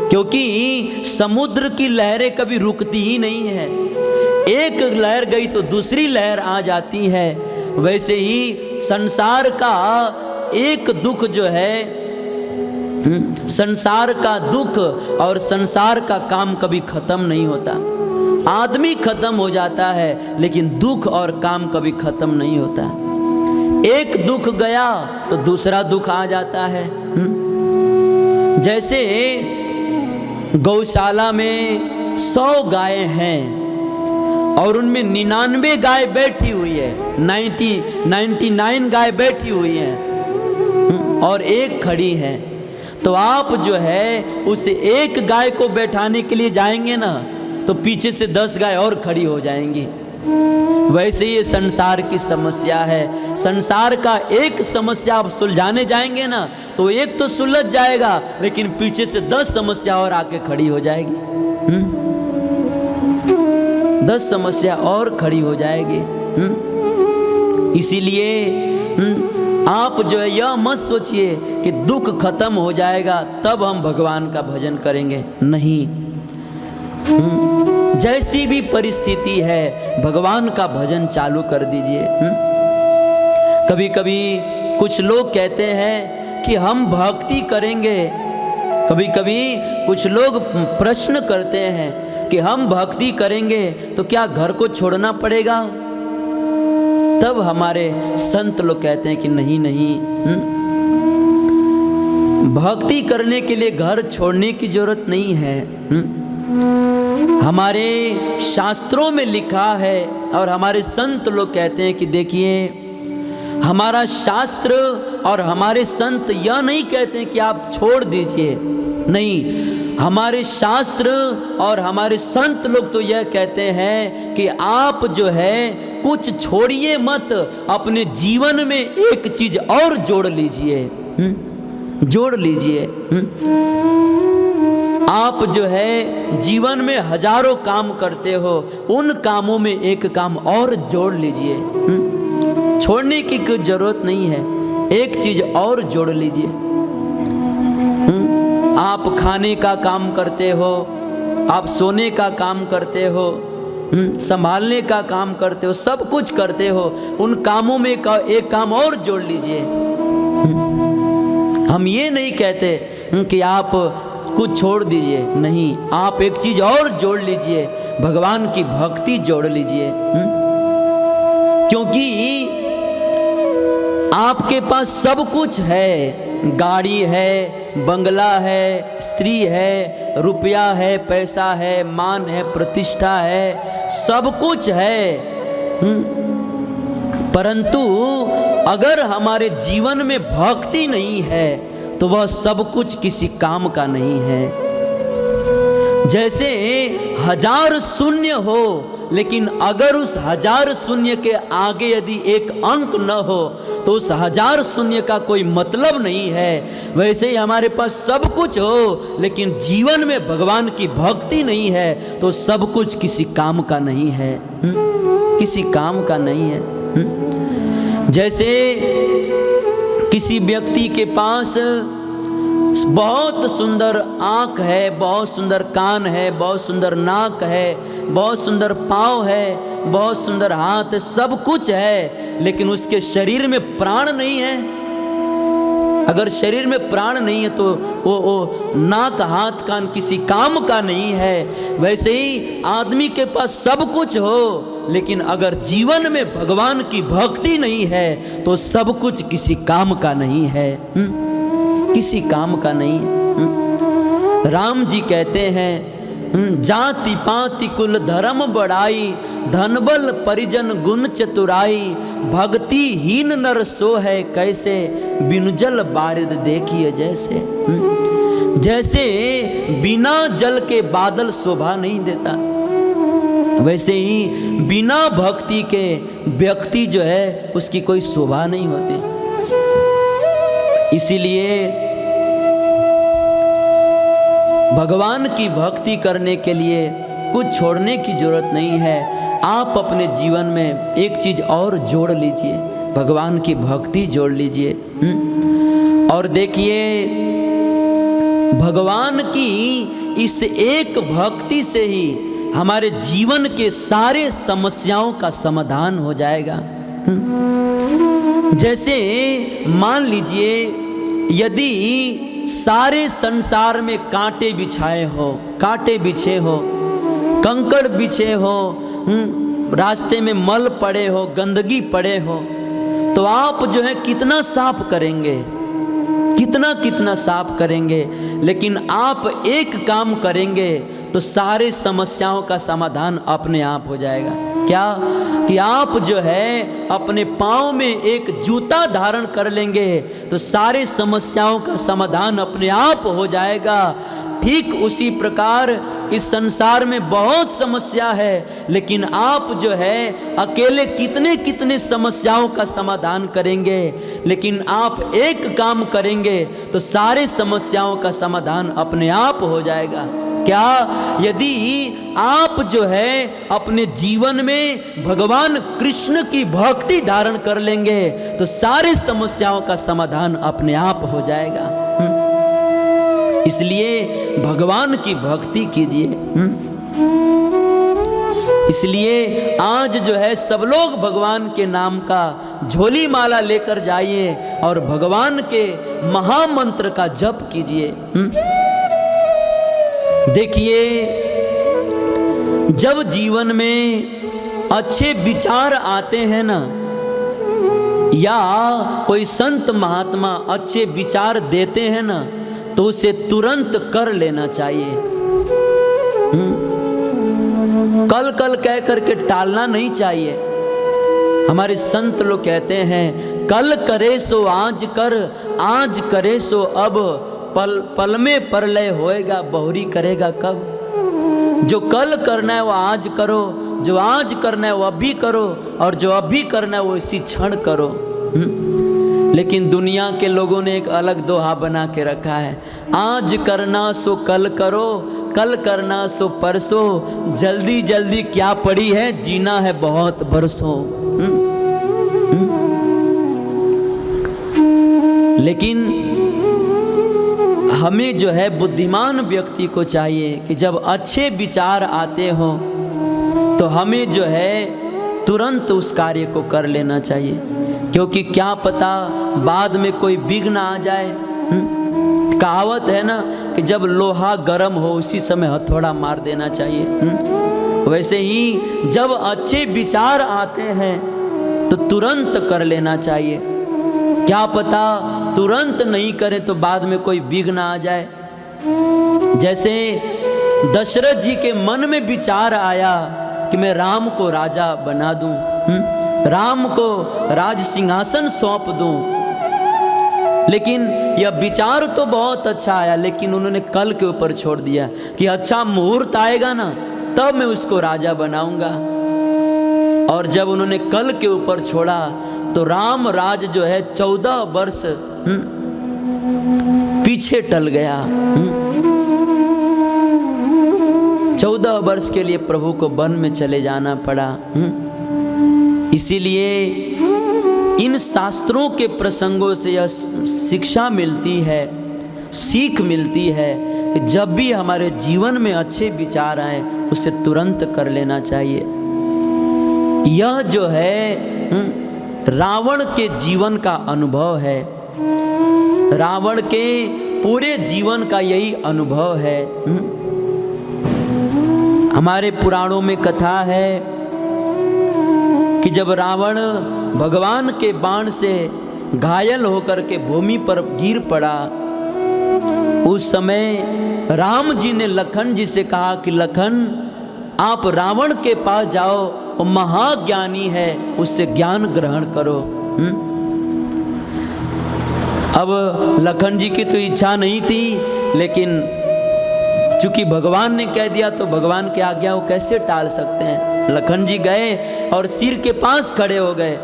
A: क्योंकि समुद्र की लहरें कभी रुकती ही नहीं है, एक लहर गई तो दूसरी लहर आ जाती है। वैसे ही संसार का एक दुख जो है, संसार का दुख और संसार का काम कभी खत्म नहीं होता। आदमी खत्म हो जाता है लेकिन दुख और काम कभी खत्म नहीं होता। एक दुख गया तो दूसरा दुख आ जाता है। जैसे गौशाला में 100 गाय हैं और उनमें 99 गाय बैठी हुई है, 99 गाय बैठी हुई है और एक खड़ी है, तो आप जो है उस एक गाय को बैठाने के लिए जाएंगे ना तो पीछे से 10 गाय और खड़ी हो जाएंगी। वैसे ये संसार की समस्या है। संसार का एक समस्या आप सुलझाने जाएंगे ना तो एक तो सुलझ जाएगा, लेकिन पीछे से 10 समस्या और आके खड़ी हो जाएगी। 10 समस्या और खड़ी हो जाएगी। इसीलिए आप जो है यह मत सोचिए कि दुख खत्म हो जाएगा तब हम भगवान का भजन करेंगे, नहीं। जैसी भी परिस्थिति है भगवान का भजन चालू कर दीजिए। कभी कभी कुछ लोग कहते हैं कि हम भक्ति करेंगे, कभी कभी कुछ लोग प्रश्न करते हैं कि हम भक्ति करेंगे तो क्या घर को छोड़ना पड़ेगा? तब हमारे संत लोग कहते हैं कि नहीं नहीं, भक्ति करने के लिए घर छोड़ने की जरूरत नहीं है। हमारे शास्त्रों में लिखा है और हमारे संत लोग कहते हैं कि देखिए, हमारा शास्त्र और हमारे संत यह नहीं कहते हैं कि आप छोड़ दीजिए, नहीं। हमारे शास्त्र और हमारे संत लोग तो यह कहते हैं कि आप जो है कुछ छोड़िए मत, अपने जीवन में एक चीज और जोड़ लीजिए, जोड़ लीजिए। आप जो है जीवन में हजारों काम करते हो, उन कामों में एक काम और जोड़ लीजिए। छोड़ने की कोई जरूरत नहीं है, एक चीज और जोड़ लीजिए। आप खाने का काम करते हो, आप सोने का काम करते हो, संभालने का काम करते हो, सब कुछ करते हो, उन कामों में एक काम और जोड़ लीजिए। हम ये नहीं कहते कि आप कुछ छोड़ दीजिए, नहीं, आप एक चीज और जोड़ लीजिए, भगवान की भक्ति जोड़ लीजिए। क्योंकि आपके पास सब कुछ है, गाड़ी है, बंगला है, स्त्री है, रुपया है, पैसा है, मान है, प्रतिष्ठा है, सब कुछ है। परंतु अगर हमारे जीवन में भक्ति नहीं है तो वह सब कुछ किसी काम का नहीं है। जैसे 1000 शून्य हो, लेकिन अगर उस 1000 शून्य के आगे यदि एक अंक न हो तो उस 1000 शून्य का कोई मतलब नहीं है। वैसे ही हमारे पास सब कुछ हो लेकिन जीवन में भगवान की भक्ति नहीं है तो सब कुछ किसी काम का नहीं है, किसी काम का नहीं है। जैसे किसी व्यक्ति के पास बहुत सुंदर आँख है, बहुत सुंदर कान है, बहुत सुंदर नाक है, बहुत सुंदर पाँव है, बहुत सुंदर हाथ है, सब कुछ है, लेकिन उसके शरीर में प्राण नहीं है। अगर शरीर में प्राण नहीं है तो वो नाक हाथ कान किसी काम का नहीं है। वैसे ही आदमी के पास सब कुछ हो, लेकिन अगर जीवन में भगवान की भक्ति नहीं है तो सब कुछ किसी काम का नहीं है। किसी काम का नहीं है। राम जी कहते हैं, जाति पाति कुल धर्म बढ़ाई, धन बल परिजन गुण चतुराई, भक्ति हीन नर सो है कैसे, बिनु जल बारिद देखिए जैसे। जैसे बिना जल के बादल शोभा नहीं देता, वैसे ही बिना भक्ति के व्यक्ति जो है उसकी कोई शोभा नहीं होती। इसीलिए भगवान की भक्ति करने के लिए कुछ छोड़ने की जरूरत नहीं है। आप अपने जीवन में एक चीज और जोड़ लीजिए, भगवान की भक्ति जोड़ लीजिए। और देखिए, भगवान की इस एक भक्ति से ही हमारे जीवन के सारे समस्याओं का समाधान हो जाएगा। जैसे मान लीजिए, यदि सारे संसार में कांटे बिछाए हो, कांटे बिछे हो, कंकड़ बिछे हो, रास्ते में मल पड़े हो, गंदगी पड़े हो, तो आप जो है कितना साफ करेंगे, कितना साफ करेंगे। लेकिन आप एक काम करेंगे तो सारे समस्याओं का समाधान अपने आप हो जाएगा। क्या कि आप जो है अपने पाँव में एक जूता धारण कर लेंगे तो सारे समस्याओं का समाधान अपने आप हो जाएगा। ठीक उसी प्रकार इस संसार में बहुत समस्या है, लेकिन आप जो है अकेले कितने समस्याओं का समाधान करेंगे। लेकिन आप एक काम करेंगे तो सारे समस्याओं का समाधान अपने आप हो जाएगा। क्या? यदि आप जो है अपने जीवन में भगवान कृष्ण की भक्ति धारण कर लेंगे तो सारे समस्याओं का समाधान अपने आप हो जाएगा। इसलिए भगवान की भक्ति कीजिए। इसलिए आज जो है सब लोग भगवान के नाम का झोली माला लेकर जाइए और भगवान के महामंत्र का जप कीजिए। देखिए, जब जीवन में अच्छे विचार आते हैं ना, या कोई संत महात्मा अच्छे विचार देते हैं ना, तो उसे तुरंत कर लेना चाहिए। कल कल कह करके टालना नहीं चाहिए। हमारे संत लोग कहते हैं, कल करे सो आज कर, आज करे सो अब, पल पल में परलय होएगा, बहुरी करेगा कब। जो कल करना है वो आज करो, जो आज करना है वो अभी करो, और जो अभी करना है वो इसी क्षण करो। लेकिन दुनिया के लोगों ने एक अलग दोहा बना के रखा है, आज करना सो कल करो, कल करना सो परसों, जल्दी जल्दी क्या पड़ी है, जीना है बहुत बरसों। लेकिन हमें जो है बुद्धिमान व्यक्ति को चाहिए कि जब अच्छे विचार आते हो तो हमें जो है तुरंत उस कार्य को कर लेना चाहिए, क्योंकि क्या पता बाद में कोई विघ्न आ जाए। कहावत है ना कि जब लोहा गर्म हो उसी समय हथौड़ा मार देना चाहिए। वैसे ही जब अच्छे विचार आते हैं तो तुरंत कर लेना चाहिए। क्या पता तुरंत नहीं करे तो बाद में कोई विघ्न आ जाए। जैसे दशरथ जी के मन में विचार आया कि मैं राम को राजा बना दूं, राम को राज सिंहासन सौंप दूं। लेकिन यह विचार तो बहुत अच्छा आया, लेकिन उन्होंने कल के ऊपर छोड़ दिया कि अच्छा मुहूर्त आएगा ना तब मैं उसको राजा बनाऊंगा। और जब उन्होंने कल के ऊपर छोड़ा तो राम राज जो है 14 वर्ष पीछे टल गया। 14 वर्ष के लिए प्रभु को वन में चले जाना पड़ा। इसीलिए इन शास्त्रों के प्रसंगों से यह शिक्षा मिलती है, सीख मिलती है कि जब भी हमारे जीवन में अच्छे विचार आए उसे तुरंत कर लेना चाहिए। यह जो है रावण के जीवन का अनुभव है, रावण के पूरे जीवन का यही अनुभव है। हमारे पुराणों में कथा है कि जब रावण भगवान के बाण से घायल होकर के भूमि पर गिर पड़ा, उस समय राम जी ने लखन जी से कहा कि लखन, आप रावण के पास जाओ, वो महाज्ञानी है, उससे ज्ञान ग्रहण करो। अब लखन जी की तो इच्छा नहीं थी, लेकिन चूंकि भगवान ने कह दिया तो भगवान की आज्ञा वो कैसे टाल सकते हैं। लखन जी गए और सिर के पास खड़े हो गए।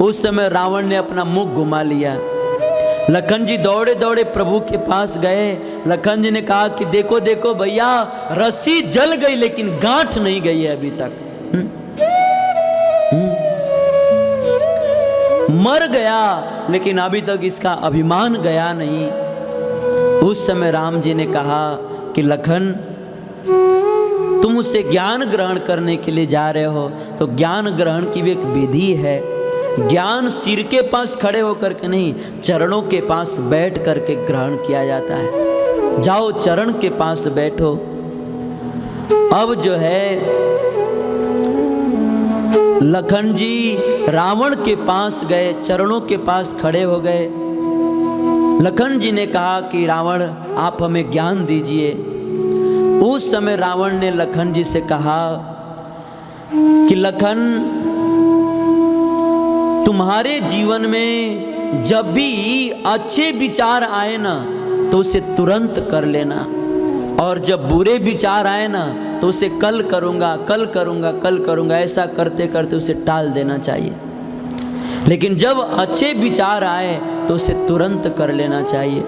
A: उस समय रावण ने अपना मुख घुमा लिया। लखन जी दौड़े दौड़े प्रभु के पास गए। लखन जी ने कहा कि देखो देखो भैया, रस्सी जल गई लेकिन गांठ नहीं गई है अभी तक। मर गया लेकिन अभी तक इसका अभिमान गया नहीं। उस समय राम जी ने कहा कि लखन, तुम उससे ज्ञान ग्रहण करने के लिए जा रहे हो तो ज्ञान ग्रहण की भी एक विधि है। ज्ञान सिर के पास खड़े होकर के नहीं, चरणों के पास बैठ करके ग्रहण किया जाता है। जाओ चरण के पास बैठो। अब जो है लखन जी रावण के पास गए, चरणों के पास खड़े हो गए। लखन जी ने कहा कि रावण, आप हमें ज्ञान दीजिए। उस समय रावण ने लखन जी से कहा कि लखन, तुम्हारे जीवन में जब भी अच्छे विचार आए ना तो उसे तुरंत कर लेना, और जब बुरे विचार आए ना तो उसे कल करूँगा कल करूँगा कल करूँगा ऐसा करते करते उसे टाल देना चाहिए। लेकिन जब अच्छे विचार आए तो उसे तुरंत कर लेना चाहिए।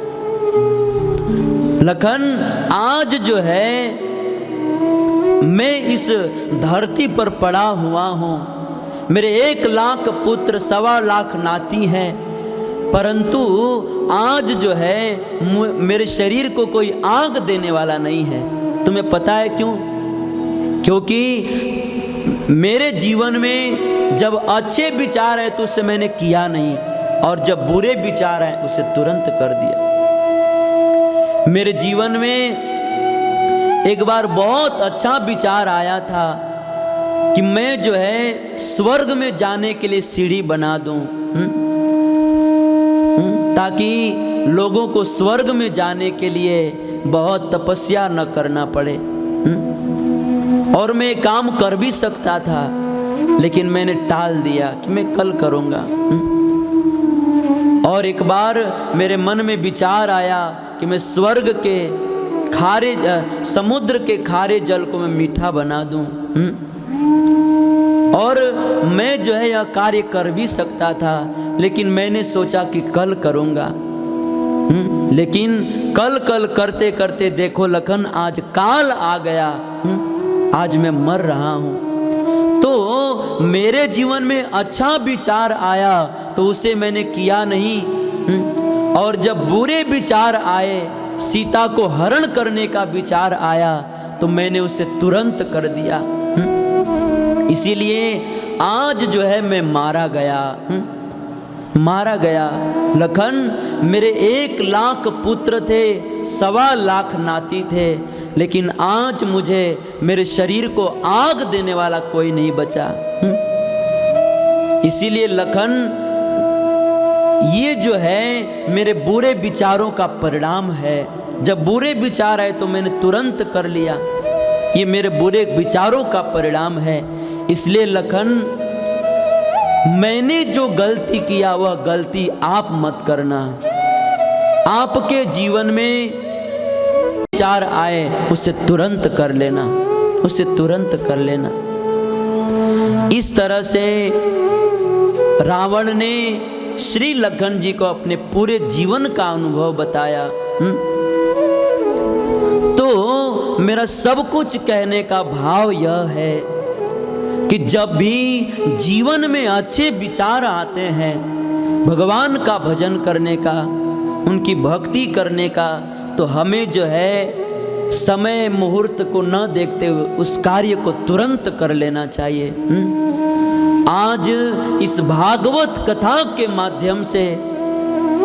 A: लखन, आज जो है मैं इस धरती पर पड़ा हुआ हूँ, मेरे 1 लाख पुत्र 1.25 लाख नाती हैं, परंतु आज जो है मेरे शरीर को कोई आग देने वाला नहीं है। तुम्हें पता है क्यों? क्योंकि मेरे जीवन में जब अच्छे विचार है तो उसे मैंने किया नहीं, और जब बुरे विचार है उसे तुरंत कर दिया। मेरे जीवन में एक बार बहुत अच्छा विचार आया था कि मैं जो है स्वर्ग में जाने के लिए सीढ़ी बना दूं, ताकि लोगों को स्वर्ग में जाने के लिए बहुत तपस्या न करना पड़े। और मैं काम कर भी सकता था, लेकिन मैंने टाल दिया कि मैं कल करूँगा। और एक बार मेरे मन में विचार आया कि मैं स्वर्ग के खारे समुद्र के खारे जल को मैं मीठा बना दूं। और मैं जो है यह कार्य कर भी सकता था, लेकिन मैंने सोचा कि कल करूँगा। लेकिन कल कल करते करते देखो लखन, आज काल आ गया। आज मैं मर रहा हूँ। तो मेरे जीवन में अच्छा विचार आया तो उसे मैंने किया नहीं, और जब बुरे विचार आए, सीता को हरण करने का विचार आया तो मैंने उसे तुरंत कर दिया। इसीलिए आज जो है मैं मारा गया, मारा गया। लखन, मेरे 1 लाख पुत्र थे, 1.25 लाख नाती थे, लेकिन आज मुझे मेरे शरीर को आग देने वाला कोई नहीं बचा। इसीलिए लखन, ये जो है मेरे बुरे विचारों का परिणाम है। जब बुरे विचार आए तो मैंने तुरंत कर लिया। ये मेरे बुरे विचारों का परिणाम है। इसलिए लखन, मैंने जो गलती किया वह गलती आप मत करना। आपके जीवन में विचार आए उसे तुरंत कर लेना, उसे तुरंत कर लेना। इस तरह से रावण ने श्री लखन जी को अपने पूरे जीवन का अनुभव बताया। तो मेरा सब कुछ कहने का भाव यह है कि जब भी जीवन में अच्छे विचार आते हैं भगवान का भजन करने का, उनकी भक्ति करने का, तो हमें जो है समय मुहूर्त को न देखते हुए उस कार्य को तुरंत कर लेना चाहिए। आज इस भागवत कथा के माध्यम से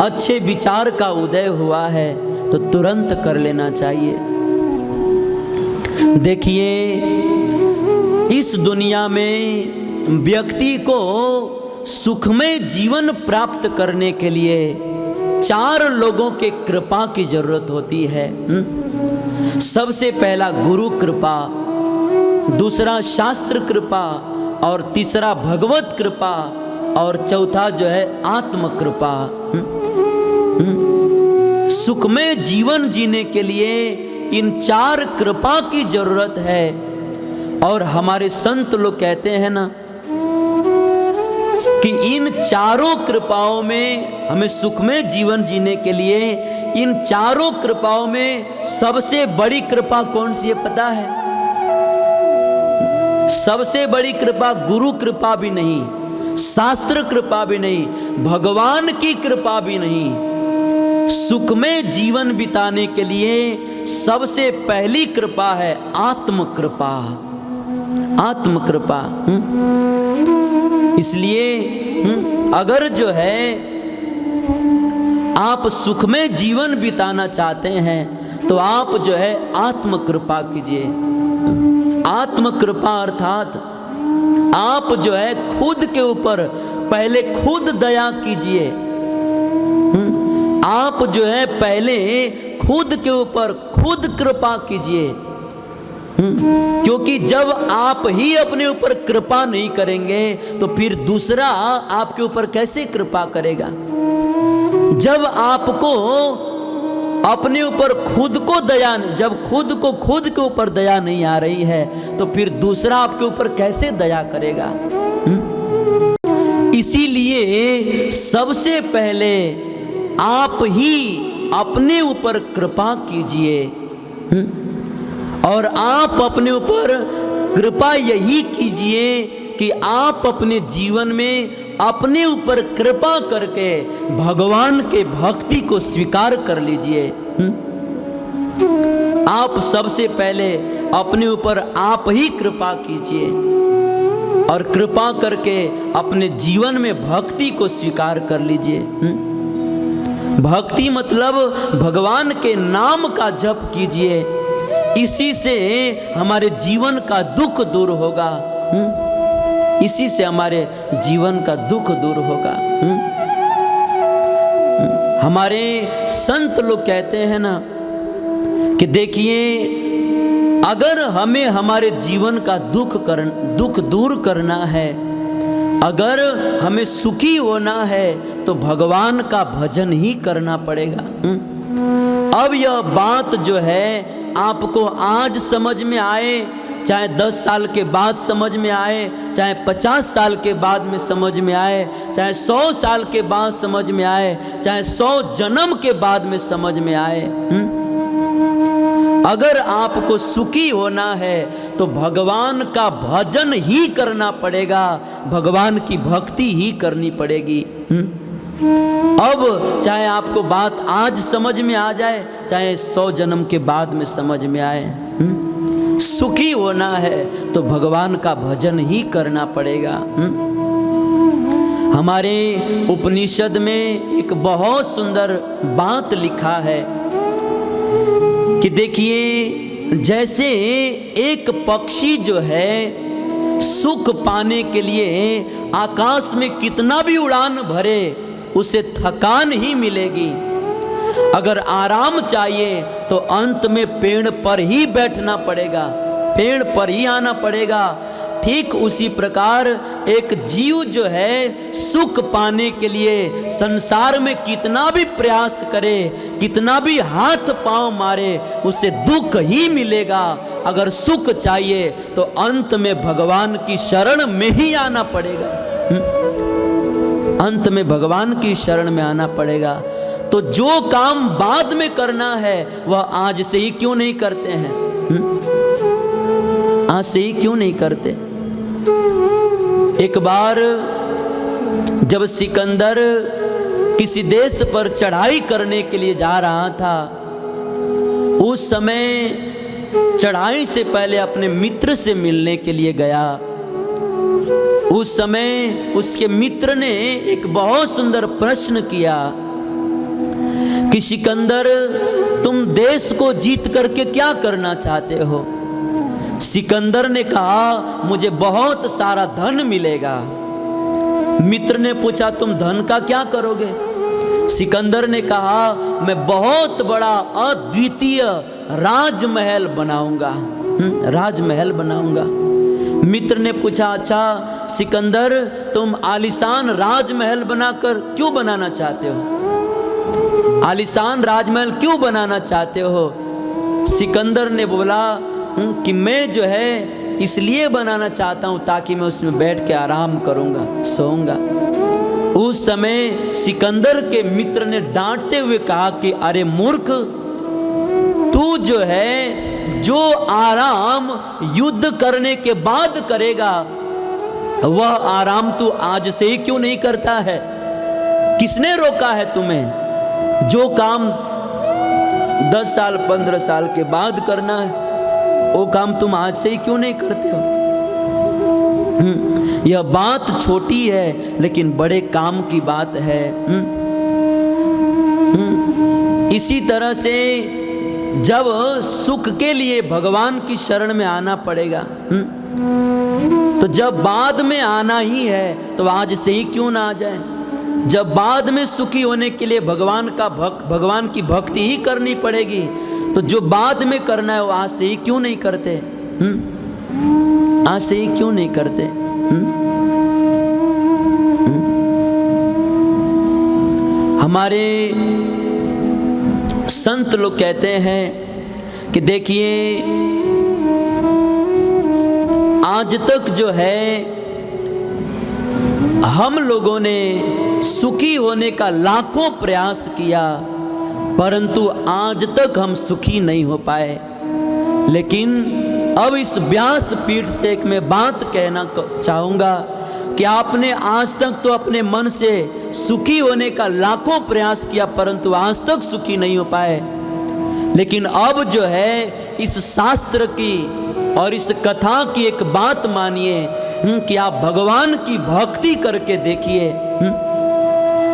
A: अच्छे विचार का उदय हुआ है तो तुरंत कर लेना चाहिए। देखिए, इस दुनिया में व्यक्ति को सुखमय जीवन प्राप्त करने के लिए 4 लोगों के कृपा की जरूरत होती है। सबसे पहला गुरु कृपा, दूसरा शास्त्र कृपा, और तीसरा भगवत कृपा, और चौथा जो है आत्म कृपा। सुखमय जीवन जीने के लिए इन 4 कृपा की जरूरत है। और हमारे संत लोग कहते हैं ना कि इन 4 कृपाओं में हमें सुखमय जीवन जीने के लिए इन 4 कृपाओं में सबसे बड़ी कृपा कौन सी है पता है? सबसे बड़ी कृपा गुरु कृपा भी नहीं, शास्त्र कृपा भी नहीं, भगवान की कृपा भी नहीं। सुखमय जीवन बिताने के लिए सबसे पहली कृपा है आत्म कृपा। आत्म कृपा। इसलिए अगर जो है आप सुखमय जीवन बिताना चाहते हैं तो आप जो है आत्म कृपा कीजिए। आत्म कृपा अर्थात आप जो है खुद के ऊपर पहले खुद दया कीजिए। आप जो है पहले खुद के ऊपर खुद कृपा कीजिए। क्योंकि जब आप ही अपने ऊपर कृपा नहीं करेंगे तो फिर दूसरा आपके ऊपर कैसे कृपा करेगा? जब आपको अपने ऊपर खुद को दया, जब खुद को खुद के ऊपर दया नहीं आ रही है तो फिर दूसरा आपके ऊपर कैसे दया करेगा? इसीलिए सबसे पहले आप ही अपने ऊपर कृपा कीजिए। और आप अपने ऊपर कृपा यही कीजिए कि आप अपने जीवन में अपने ऊपर कृपा करके भगवान के भक्ति को स्वीकार कर लीजिए। आप सबसे पहले अपने ऊपर आप ही कृपा कीजिए और कृपा करके अपने जीवन में भक्ति को स्वीकार कर लीजिए। भक्ति मतलब भगवान के नाम का जप कीजिए। इसी से हमारे जीवन का दुख दूर होगा। इसी से हमारे जीवन का दुख दूर होगा। हमारे संत लोग कहते हैं ना कि देखिए, अगर हमें हमारे जीवन का दुख दूर करना है, अगर हमें सुखी होना है तो भगवान का भजन ही करना पड़ेगा। अब यह बात जो है आपको आज समझ में आए, चाहे 10 साल के बाद समझ में आए, चाहे 50 साल के बाद में समझ में आए, चाहे 100 साल के बाद समझ में आए, चाहे 100 जन्म के बाद में समझ में आए, अगर आपको सुखी होना है तो भगवान का भजन ही करना पड़ेगा, भगवान की भक्ति ही करनी पड़ेगी। अब चाहे आपको बात आज समझ में आ जाए, चाहे 100 जन्म के बाद में समझ में आए, सुखी होना है तो भगवान का भजन ही करना पड़ेगा। हमारे उपनिषद में एक बहुत सुंदर बात लिखा है कि देखिए, जैसे एक पक्षी जो है सुख पाने के लिए आकाश में कितना भी उड़ान भरे उसे थकान ही मिलेगी। अगर आराम चाहिए तो अंत में पेड़ पर ही बैठना पड़ेगा, पेड़ पर ही आना पड़ेगा। ठीक उसी प्रकार एक जीव जो है सुख पाने के लिए संसार में कितना भी प्रयास करे, कितना भी हाथ पांव मारे, उसे दुख ही मिलेगा। अगर सुख चाहिए तो अंत में भगवान की शरण में ही आना पड़ेगा। अंत में भगवान की शरण में आना पड़ेगा। तो जो काम बाद में करना है वह आज से ही क्यों नहीं करते हैं? आज से ही क्यों नहीं करते? एक बार जब सिकंदर किसी देश पर चढ़ाई करने के लिए जा रहा था। उस समय चढ़ाई से पहले अपने मित्र से मिलने के लिए गया। उस समय उसके मित्र ने एक बहुत सुंदर प्रश्न किया कि सिकंदर, तुम देश को जीत करके क्या करना चाहते हो? सिकंदर ने कहा, मुझे बहुत सारा धन मिलेगा। मित्र ने पूछा, तुम धन का क्या करोगे? सिकंदर ने कहा, मैं बहुत बड़ा अद्वितीय राजमहल बनाऊंगा, राजमहल बनाऊंगा। मित्र ने पूछा, अच्छा सिकंदर, तुम आलीशान राजमहल बनाकर क्यों बनाना चाहते हो? आलीशान राजमहल क्यों बनाना चाहते हो? सिकंदर ने बोला कि मैं जो है इसलिए बनाना चाहता हूँ ताकि मैं उसमें बैठ के आराम करूँगा, सोऊंगा। उस समय सिकंदर के मित्र ने डांटते हुए कहा कि अरे मूर्ख, तू जो है जो आराम युद्ध करने के बाद करेगा वह आराम तू आज से ही क्यों नहीं करता है? किसने रोका है तुम्हें? जो काम 10 साल 15 साल के बाद करना है वो काम तुम आज से ही क्यों नहीं करते हो? यह बात छोटी है लेकिन बड़े काम की बात है। इसी तरह से जब सुख के लिए भगवान की शरण में आना पड़ेगा, तो जब बाद में आना ही है तो आज से ही क्यों ना आ जाए? जब बाद में सुखी होने के लिए भगवान की भक्ति ही करनी पड़ेगी, तो जो बाद में करना है वो आज से ही क्यों नहीं करते? आज से ही क्यों नहीं करते? हमारे संत लोग कहते हैं कि देखिए, आज तक जो है हम लोगों ने सुखी होने का लाखों प्रयास किया, परंतु आज तक हम सुखी नहीं हो पाए। लेकिन अब इस व्यास पीठ से एक मैं बात कहना चाहूँगा कि आपने आज तक तो अपने मन से सुखी होने का लाखों प्रयास किया, परंतु आज तक सुखी नहीं हो पाए। लेकिन अब जो है इस शास्त्र की और इस कथा की एक बात मानिए कि आप भगवान की भक्ति करके देखिए।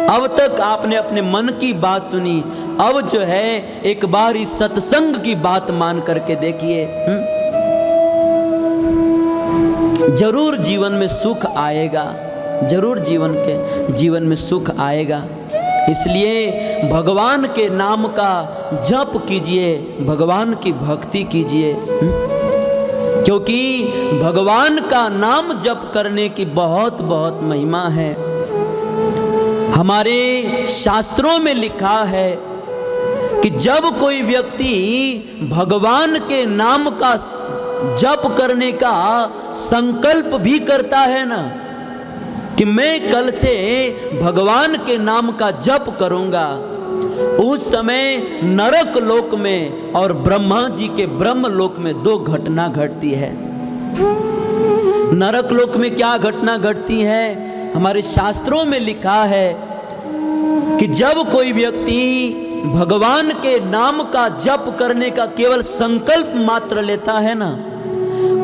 A: अब तक आपने अपने मन की बात सुनी, अब जो है एक बार इस सत्संग की बात मान करके देखिए। जरूर जीवन में सुख आएगा, जरूर जीवन में सुख आएगा। इसलिए भगवान के नाम का जप कीजिए, भगवान की भक्ति कीजिए, क्योंकि भगवान का नाम जप करने की बहुत बहुत महिमा है। हमारे शास्त्रों में लिखा है कि जब कोई व्यक्ति भगवान के नाम का जप करने का संकल्प भी करता है ना, कि मैं कल से भगवान के नाम का जप करूंगा, उस समय नरक लोक में और ब्रह्मा जी के ब्रह्म लोक में दो घटना घटती है। नरक लोक में क्या घटना घटती है? हमारे शास्त्रों में लिखा है कि जब कोई व्यक्ति भगवान के नाम का जप करने का केवल संकल्प मात्र लेता है ना,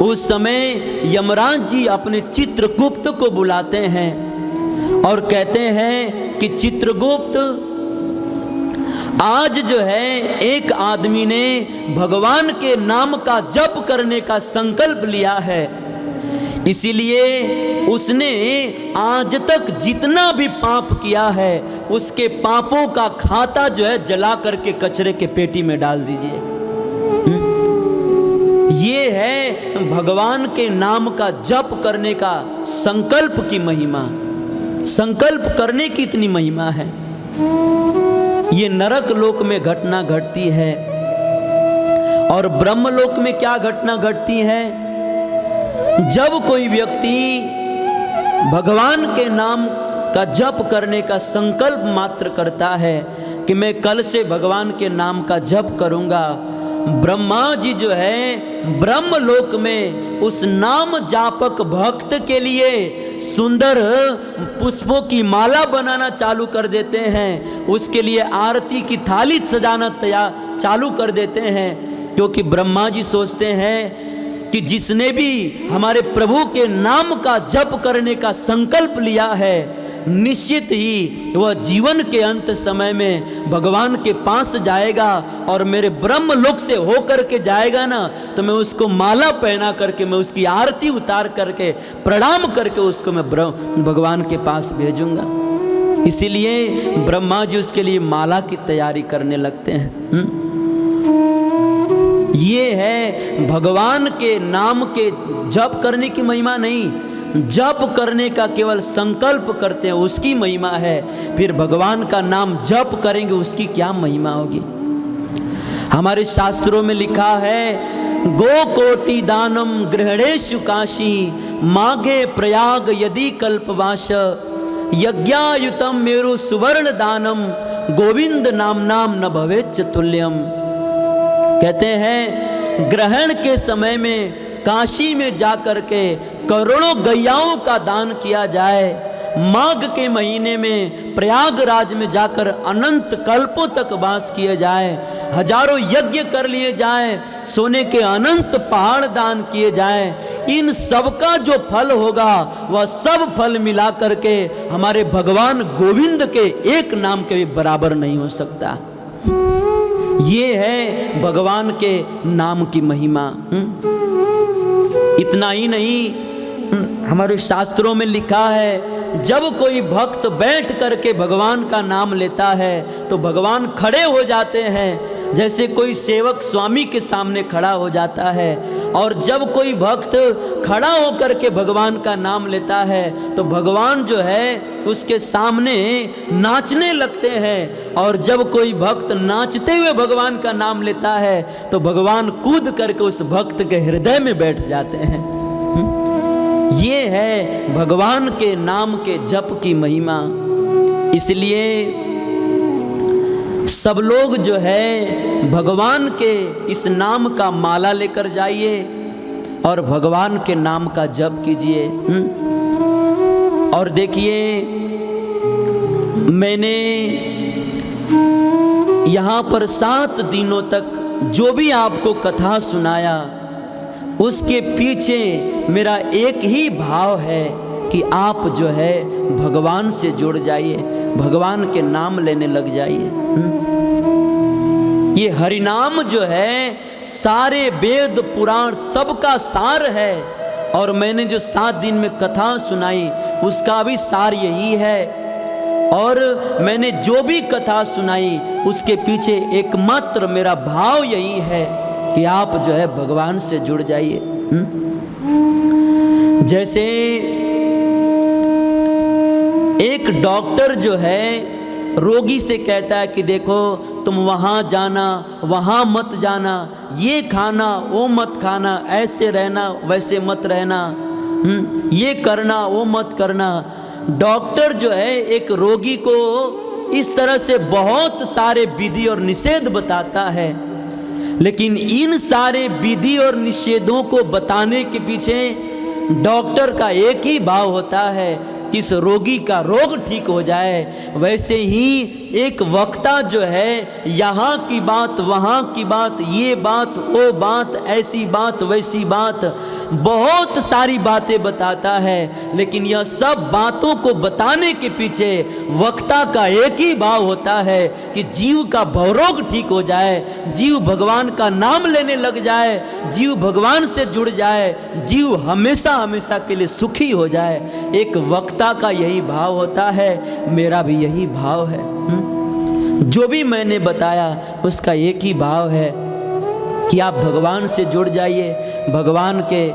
A: उस समय यमराज जी अपने चित्रगुप्त को बुलाते हैं और कहते हैं कि चित्रगुप्त, आज जो है एक आदमी ने भगवान के नाम का जप करने का संकल्प लिया है, इसीलिए उसने आज तक जितना भी पाप किया है उसके पापों का खाता जो है जला करके कचरे के पेटी में डाल दीजिए। ये है भगवान के नाम का जप करने का संकल्प की महिमा, संकल्प करने की इतनी महिमा है। ये नरक लोक में घटना घटती है। और ब्रह्मलोक में क्या घटना घटती है? जब कोई व्यक्ति भगवान के नाम का जप करने का संकल्प मात्र करता है कि मैं कल से भगवान के नाम का जप करूंगा, ब्रह्मा जी जो है ब्रह्मलोक में उस नाम जापक भक्त के लिए सुंदर पुष्पों की माला बनाना चालू कर देते हैं, उसके लिए आरती की थाली सजाना चालू कर देते हैं। क्योंकि ब्रह्मा जी सोचते हैं कि जिसने भी हमारे प्रभु के नाम का जप करने का संकल्प लिया है, निश्चित ही वह जीवन के अंत समय में भगवान के पास जाएगा, और मेरे ब्रह्म लोक से होकर के जाएगा ना, तो मैं उसको माला पहना करके, मैं उसकी आरती उतार करके, प्रणाम करके उसको मैं भगवान के पास भेजूंगा। इसीलिए ब्रह्मा जी उसके लिए माला की तैयारी करने लगते हैं। ये है भगवान के नाम के जप करने की महिमा नहीं, जप करने का केवल संकल्प करते हैं उसकी महिमा है। फिर भगवान का नाम जप करेंगे उसकी क्या महिमा होगी। हमारे शास्त्रों में लिखा है, गो कोटि दानम गृहणेषु काशी माघे प्रयाग यदि कल्पवास यज्ञायुतम मेरु सुवर्ण दानम गोविंद नाम न भवेच्च तुल्यम। कहते हैं ग्रहण के समय में काशी में जाकर के करोड़ों गैयाओं का दान किया जाए, माघ के महीने में प्रयागराज में जाकर अनंत कल्पों तक वास किए जाए, हजारों यज्ञ कर लिए जाए, सोने के अनंत पहाड़ दान किए जाए, इन सब का जो फल होगा वह सब फल मिला करके हमारे भगवान गोविंद के एक नाम के भी बराबर नहीं हो सकता। ये है भगवान के नाम की महिमा। इतना ही नहीं, हमारे शास्त्रों में लिखा है, जब कोई भक्त बैठ करके भगवान का नाम लेता है तो भगवान खड़े हो जाते हैं, जैसे कोई सेवक स्वामी के सामने खड़ा हो जाता है। और जब कोई भक्त खड़ा होकर के भगवान का नाम लेता है तो भगवान जो है उसके सामने नाचने लगते हैं। और जब कोई भक्त नाचते हुए भगवान का नाम लेता है तो भगवान कूद करके उस भक्त के हृदय में बैठ जाते हैं। ये है भगवान के नाम के जप की महिमा। इसलिए सब लोग जो है भगवान के इस नाम का माला लेकर जाइए और भगवान के नाम का जप कीजिए। और देखिए, मैंने यहाँ पर 7 दिनों तक जो भी आपको कथा सुनाया उसके पीछे मेरा एक ही भाव है कि आप जो है भगवान से जुड़ जाइए, भगवान के नाम लेने लग जाइए। ये हरिनाम जो है सारे वेद पुराण सबका सार है। और मैंने जो 7 दिन में कथा सुनाई उसका भी सार यही है। और मैंने जो भी कथा सुनाई उसके पीछे एकमात्र मेरा भाव यही है कि आप जो है भगवान से जुड़ जाइए। जैसे एक डॉक्टर जो है रोगी से कहता है कि देखो तुम वहाँ जाना, वहाँ मत जाना, ये खाना वो मत खाना, ऐसे रहना वैसे मत रहना, ये करना वो मत करना। डॉक्टर जो है एक रोगी को इस तरह से बहुत सारे विधि और निषेध बताता है, लेकिन इन सारे विधि और निषेधों को बताने के पीछे डॉक्टर का एक ही भाव होता है कि इस रोगी का रोग ठीक हो जाए। वैसे ही एक वक्ता जो है यहाँ की बात, वहाँ की बात, ये बात, वो बात, ऐसी बात, वैसी बात, बहुत सारी बातें बताता है, लेकिन यह सब बातों को बताने के पीछे वक्ता का एक ही भाव होता है कि जीव का भवरोग ठीक हो जाए, जीव भगवान का नाम लेने लग जाए, जीव भगवान से जुड़ जाए, जीव हमेशा हमेशा के लिए सुखी हो जाए। एक वक्ता का यही भाव होता है, मेरा भी यही भाव है। जो भी मैंने बताया उसका एक ही भाव है कि आप भगवान से जुड़ जाइए, भगवान के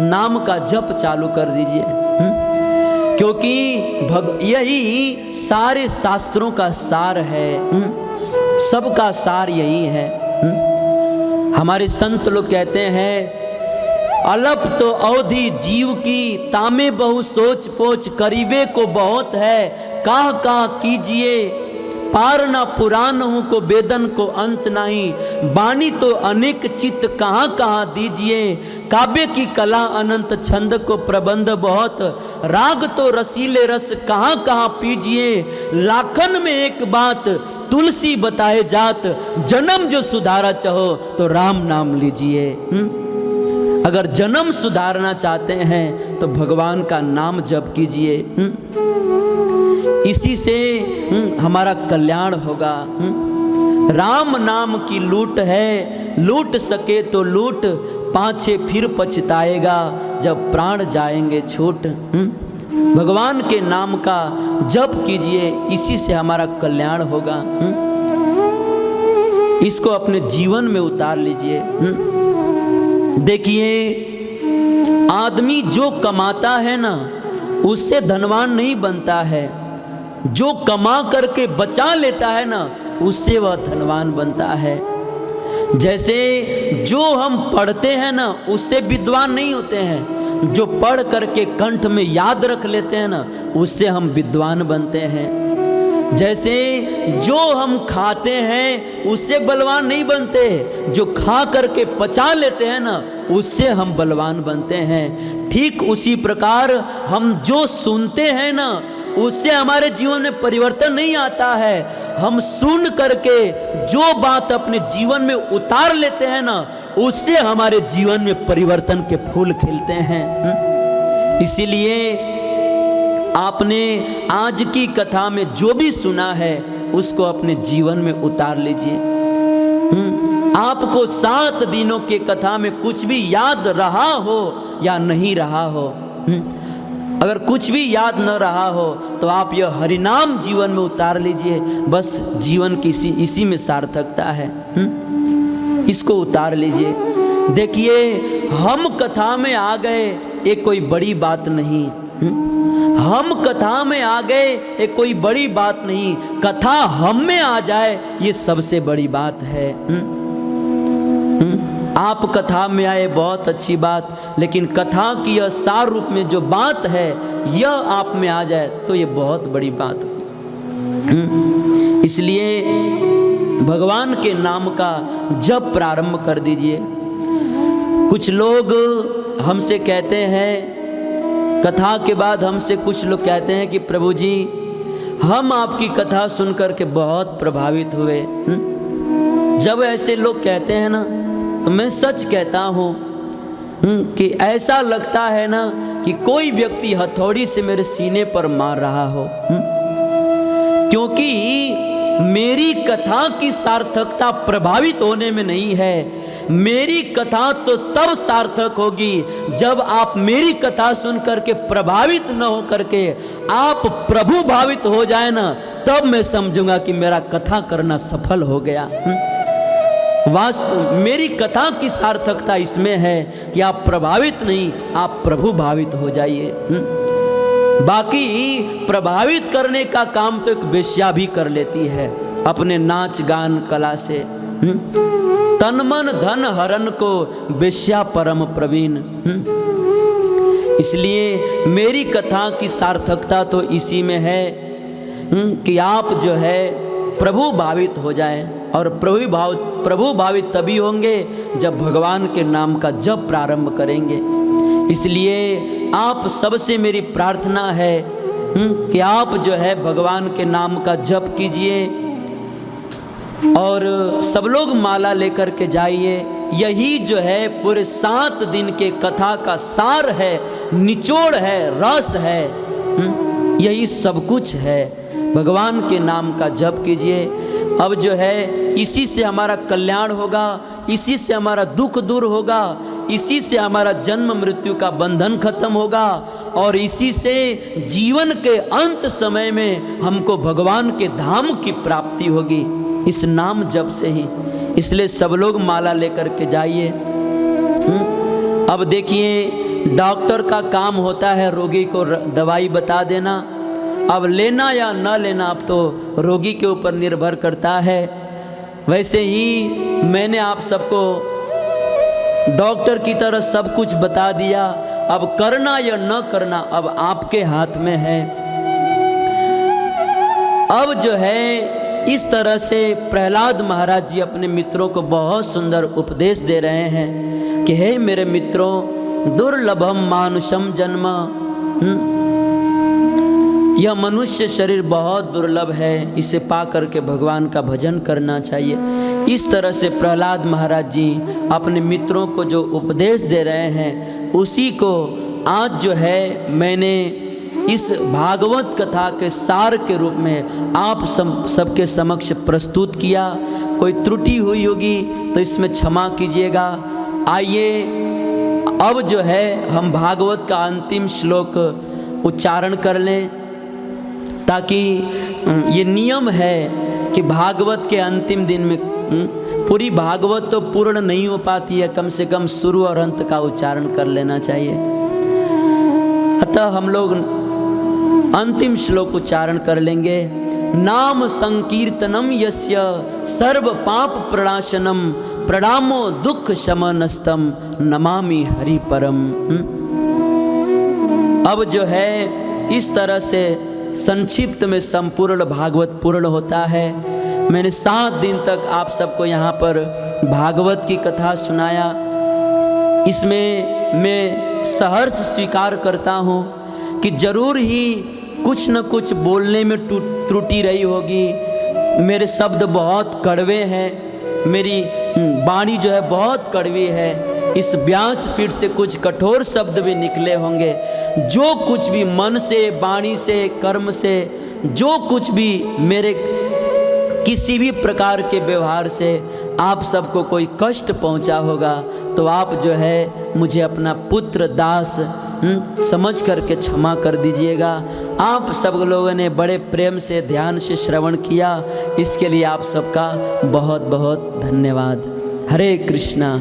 A: नाम का जप चालू कर दीजिए, क्योंकि यही सारे शास्त्रों का सार है, सबका सार यही है। हमारे संत लोग कहते हैं, अलप तो अवधि जीव की, तामे बहु सोच पोच, करीबे को बहुत है, काह काह कीजिए पार ना पुराण हूँ को वेदन को अंत नहीं, बानी तो अनेक चित्त कहाँ कहाँ दीजिए, काव्य की कला अनंत छंद को प्रबंध बहुत, राग तो रसीले रस कहाँ कहाँ पीजिए, लाखन में एक बात तुलसी बताए जात, जन्म जो सुधारा चाहो तो राम नाम लीजिए। अगर जन्म सुधारना चाहते हैं तो भगवान का नाम जप कीजिए, इसी से हमारा कल्याण होगा। राम नाम की लूट है, लूट सके तो लूट, पाछे फिर पछताएगा जब प्राण जाएंगे छूट। भगवान के नाम का जप कीजिए, इसी से हमारा कल्याण होगा। इसको अपने जीवन में उतार लीजिए। देखिए, आदमी जो कमाता है ना उससे धनवान नहीं बनता है, जो कमा करके बचा लेता है ना उससे वह धनवान बनता है। जैसे जो हम पढ़ते हैं ना उससे विद्वान नहीं होते हैं, जो पढ़ करके कंठ में याद रख लेते हैं ना उससे हम विद्वान बनते हैं। जैसे जो हम खाते हैं उससे बलवान नहीं बनते, जो खा करके पचा लेते हैं ना उससे हम बलवान बनते हैं। ठीक उसी प्रकार हम जो सुनते हैं ना उससे हमारे जीवन में परिवर्तन नहीं आता है। हम सुन करके जो बात अपने जीवन में उतार लेते हैं ना उससे हमारे जीवन में परिवर्तन के फूल खिलते हैं। इसीलिए आपने आज की कथा में जो भी सुना है उसको अपने जीवन में उतार लीजिए। आपको 7 दिनों के कथा में कुछ भी याद रहा हो या नहीं रहा हो, अगर कुछ भी याद न रहा हो तो आप यह हरिनाम जीवन में उतार लीजिए, बस जीवन की इसी में सार्थकता है। इसको उतार लीजिए। देखिए, हम कथा में आ गए ये कोई बड़ी बात नहीं, हम कथा में आ गए ये कोई बड़ी बात नहीं, कथा हम में आ जाए ये सबसे बड़ी बात है। आप कथा में आए बहुत अच्छी बात, लेकिन कथा की यह सार रूप में जो बात है यह आप में आ जाए तो ये बहुत बड़ी बात होगी। इसलिए भगवान के नाम का जप प्रारंभ कर दीजिए। कुछ लोग हमसे कहते हैं, कथा के बाद हमसे कुछ लोग कहते हैं कि प्रभु जी हम आपकी कथा सुनकर के बहुत प्रभावित हुए। जब ऐसे लोग कहते हैं ना तो मैं सच कहता हूँ कि ऐसा लगता है ना कि कोई व्यक्ति हथौड़ी से मेरे सीने पर मार रहा हो, क्योंकि मेरी कथा की सार्थकता प्रभावित होने में नहीं है। मेरी कथा तो तब सार्थक होगी जब आप मेरी कथा सुन करके प्रभावित न हो करके आप प्रभु भावित हो जाए ना, तब मैं समझूंगा कि मेरा कथा करना सफल हो गया। वास्तव मेरी कथा की सार्थकता इसमें है कि आप प्रभावित नहीं, आप प्रभु भावित हो जाइए। बाकी प्रभावित करने का काम तो एक वेश्या भी कर लेती है अपने नाच गान कला से। तन मन धन हरन को वेश्या परम प्रवीण। इसलिए मेरी कथा की सार्थकता तो इसी में है कि आप जो है प्रभु भावित हो जाए, और प्रभु भावित तभी होंगे जब भगवान के नाम का जप प्रारंभ करेंगे। इसलिए आप सबसे मेरी प्रार्थना है कि आप जो है भगवान के नाम का जप कीजिए और सब लोग माला लेकर के जाइए। यही जो है पूरे 7 दिन के कथा का सार है, निचोड़ है, रस है, यही सब कुछ है। भगवान के नाम का जप कीजिए। अब जो है इसी से हमारा कल्याण होगा, इसी से हमारा दुख दूर होगा, इसी से हमारा जन्म मृत्यु का बंधन खत्म होगा, और इसी से जीवन के अंत समय में हमको भगवान के धाम की प्राप्ति होगी, इस नाम जप से ही। इसलिए सब लोग माला लेकर के जाइए। अब देखिए, डॉक्टर का काम होता है रोगी को दवाई बता देना, अब लेना या न लेना अब तो रोगी के ऊपर निर्भर करता है। वैसे ही मैंने आप सबको डॉक्टर की तरह सब कुछ बता दिया, अब करना या न करना अब आपके हाथ में है। अब जो है इस तरह से प्रहलाद महाराज जी अपने मित्रों को बहुत सुंदर उपदेश दे रहे हैं कि हे मेरे मित्रों, दुर्लभम मानुषम जन्म, यह मनुष्य शरीर बहुत दुर्लभ है, इसे पा करके भगवान का भजन करना चाहिए। इस तरह से प्रहलाद महाराज जी अपने मित्रों को जो उपदेश दे रहे हैं, उसी को आज जो है मैंने इस भागवत कथा के सार के रूप में आप सबके समक्ष प्रस्तुत किया। कोई त्रुटि हुई होगी तो इसमें क्षमा कीजिएगा। आइए अब जो है हम भागवत का अंतिम श्लोक उच्चारण कर लें, ताकि ये नियम है कि भागवत के अंतिम दिन में पूरी भागवत तो पूर्ण नहीं हो पाती है, कम से कम शुरू और अंत का उच्चारण कर लेना चाहिए। अतः हम लोग अंतिम श्लोक उच्चारण कर लेंगे। नाम संकीर्तनम यस्य सर्व पाप प्रणाशनम प्रणामो दुख शमनस्तम नमामि हरि परम। अब जो है इस तरह से संक्षिप्त में संपूर्ण भागवत पूर्ण होता है। मैंने 7 दिन तक आप सबको यहाँ पर भागवत की कथा सुनाया। इसमें मैं सहर्ष स्वीकार करता हूँ कि जरूर ही कुछ न कुछ बोलने में त्रुटि रही होगी। मेरे शब्द बहुत कड़वे हैं, मेरी वाणी जो है बहुत कड़वी है। इस व्यासपीठ से कुछ कठोर शब्द भी निकले होंगे। जो कुछ भी मन से, वाणी से, कर्म से, जो कुछ भी मेरे किसी भी प्रकार के व्यवहार से आप सबको कोई कष्ट पहुंचा होगा, तो आप जो है मुझे अपना पुत्र दास समझ करके क्षमा कर दीजिएगा। आप सब लोगों ने बड़े प्रेम से ध्यान से श्रवण किया, इसके लिए आप सबका बहुत बहुत धन्यवाद। हरे कृष्णा।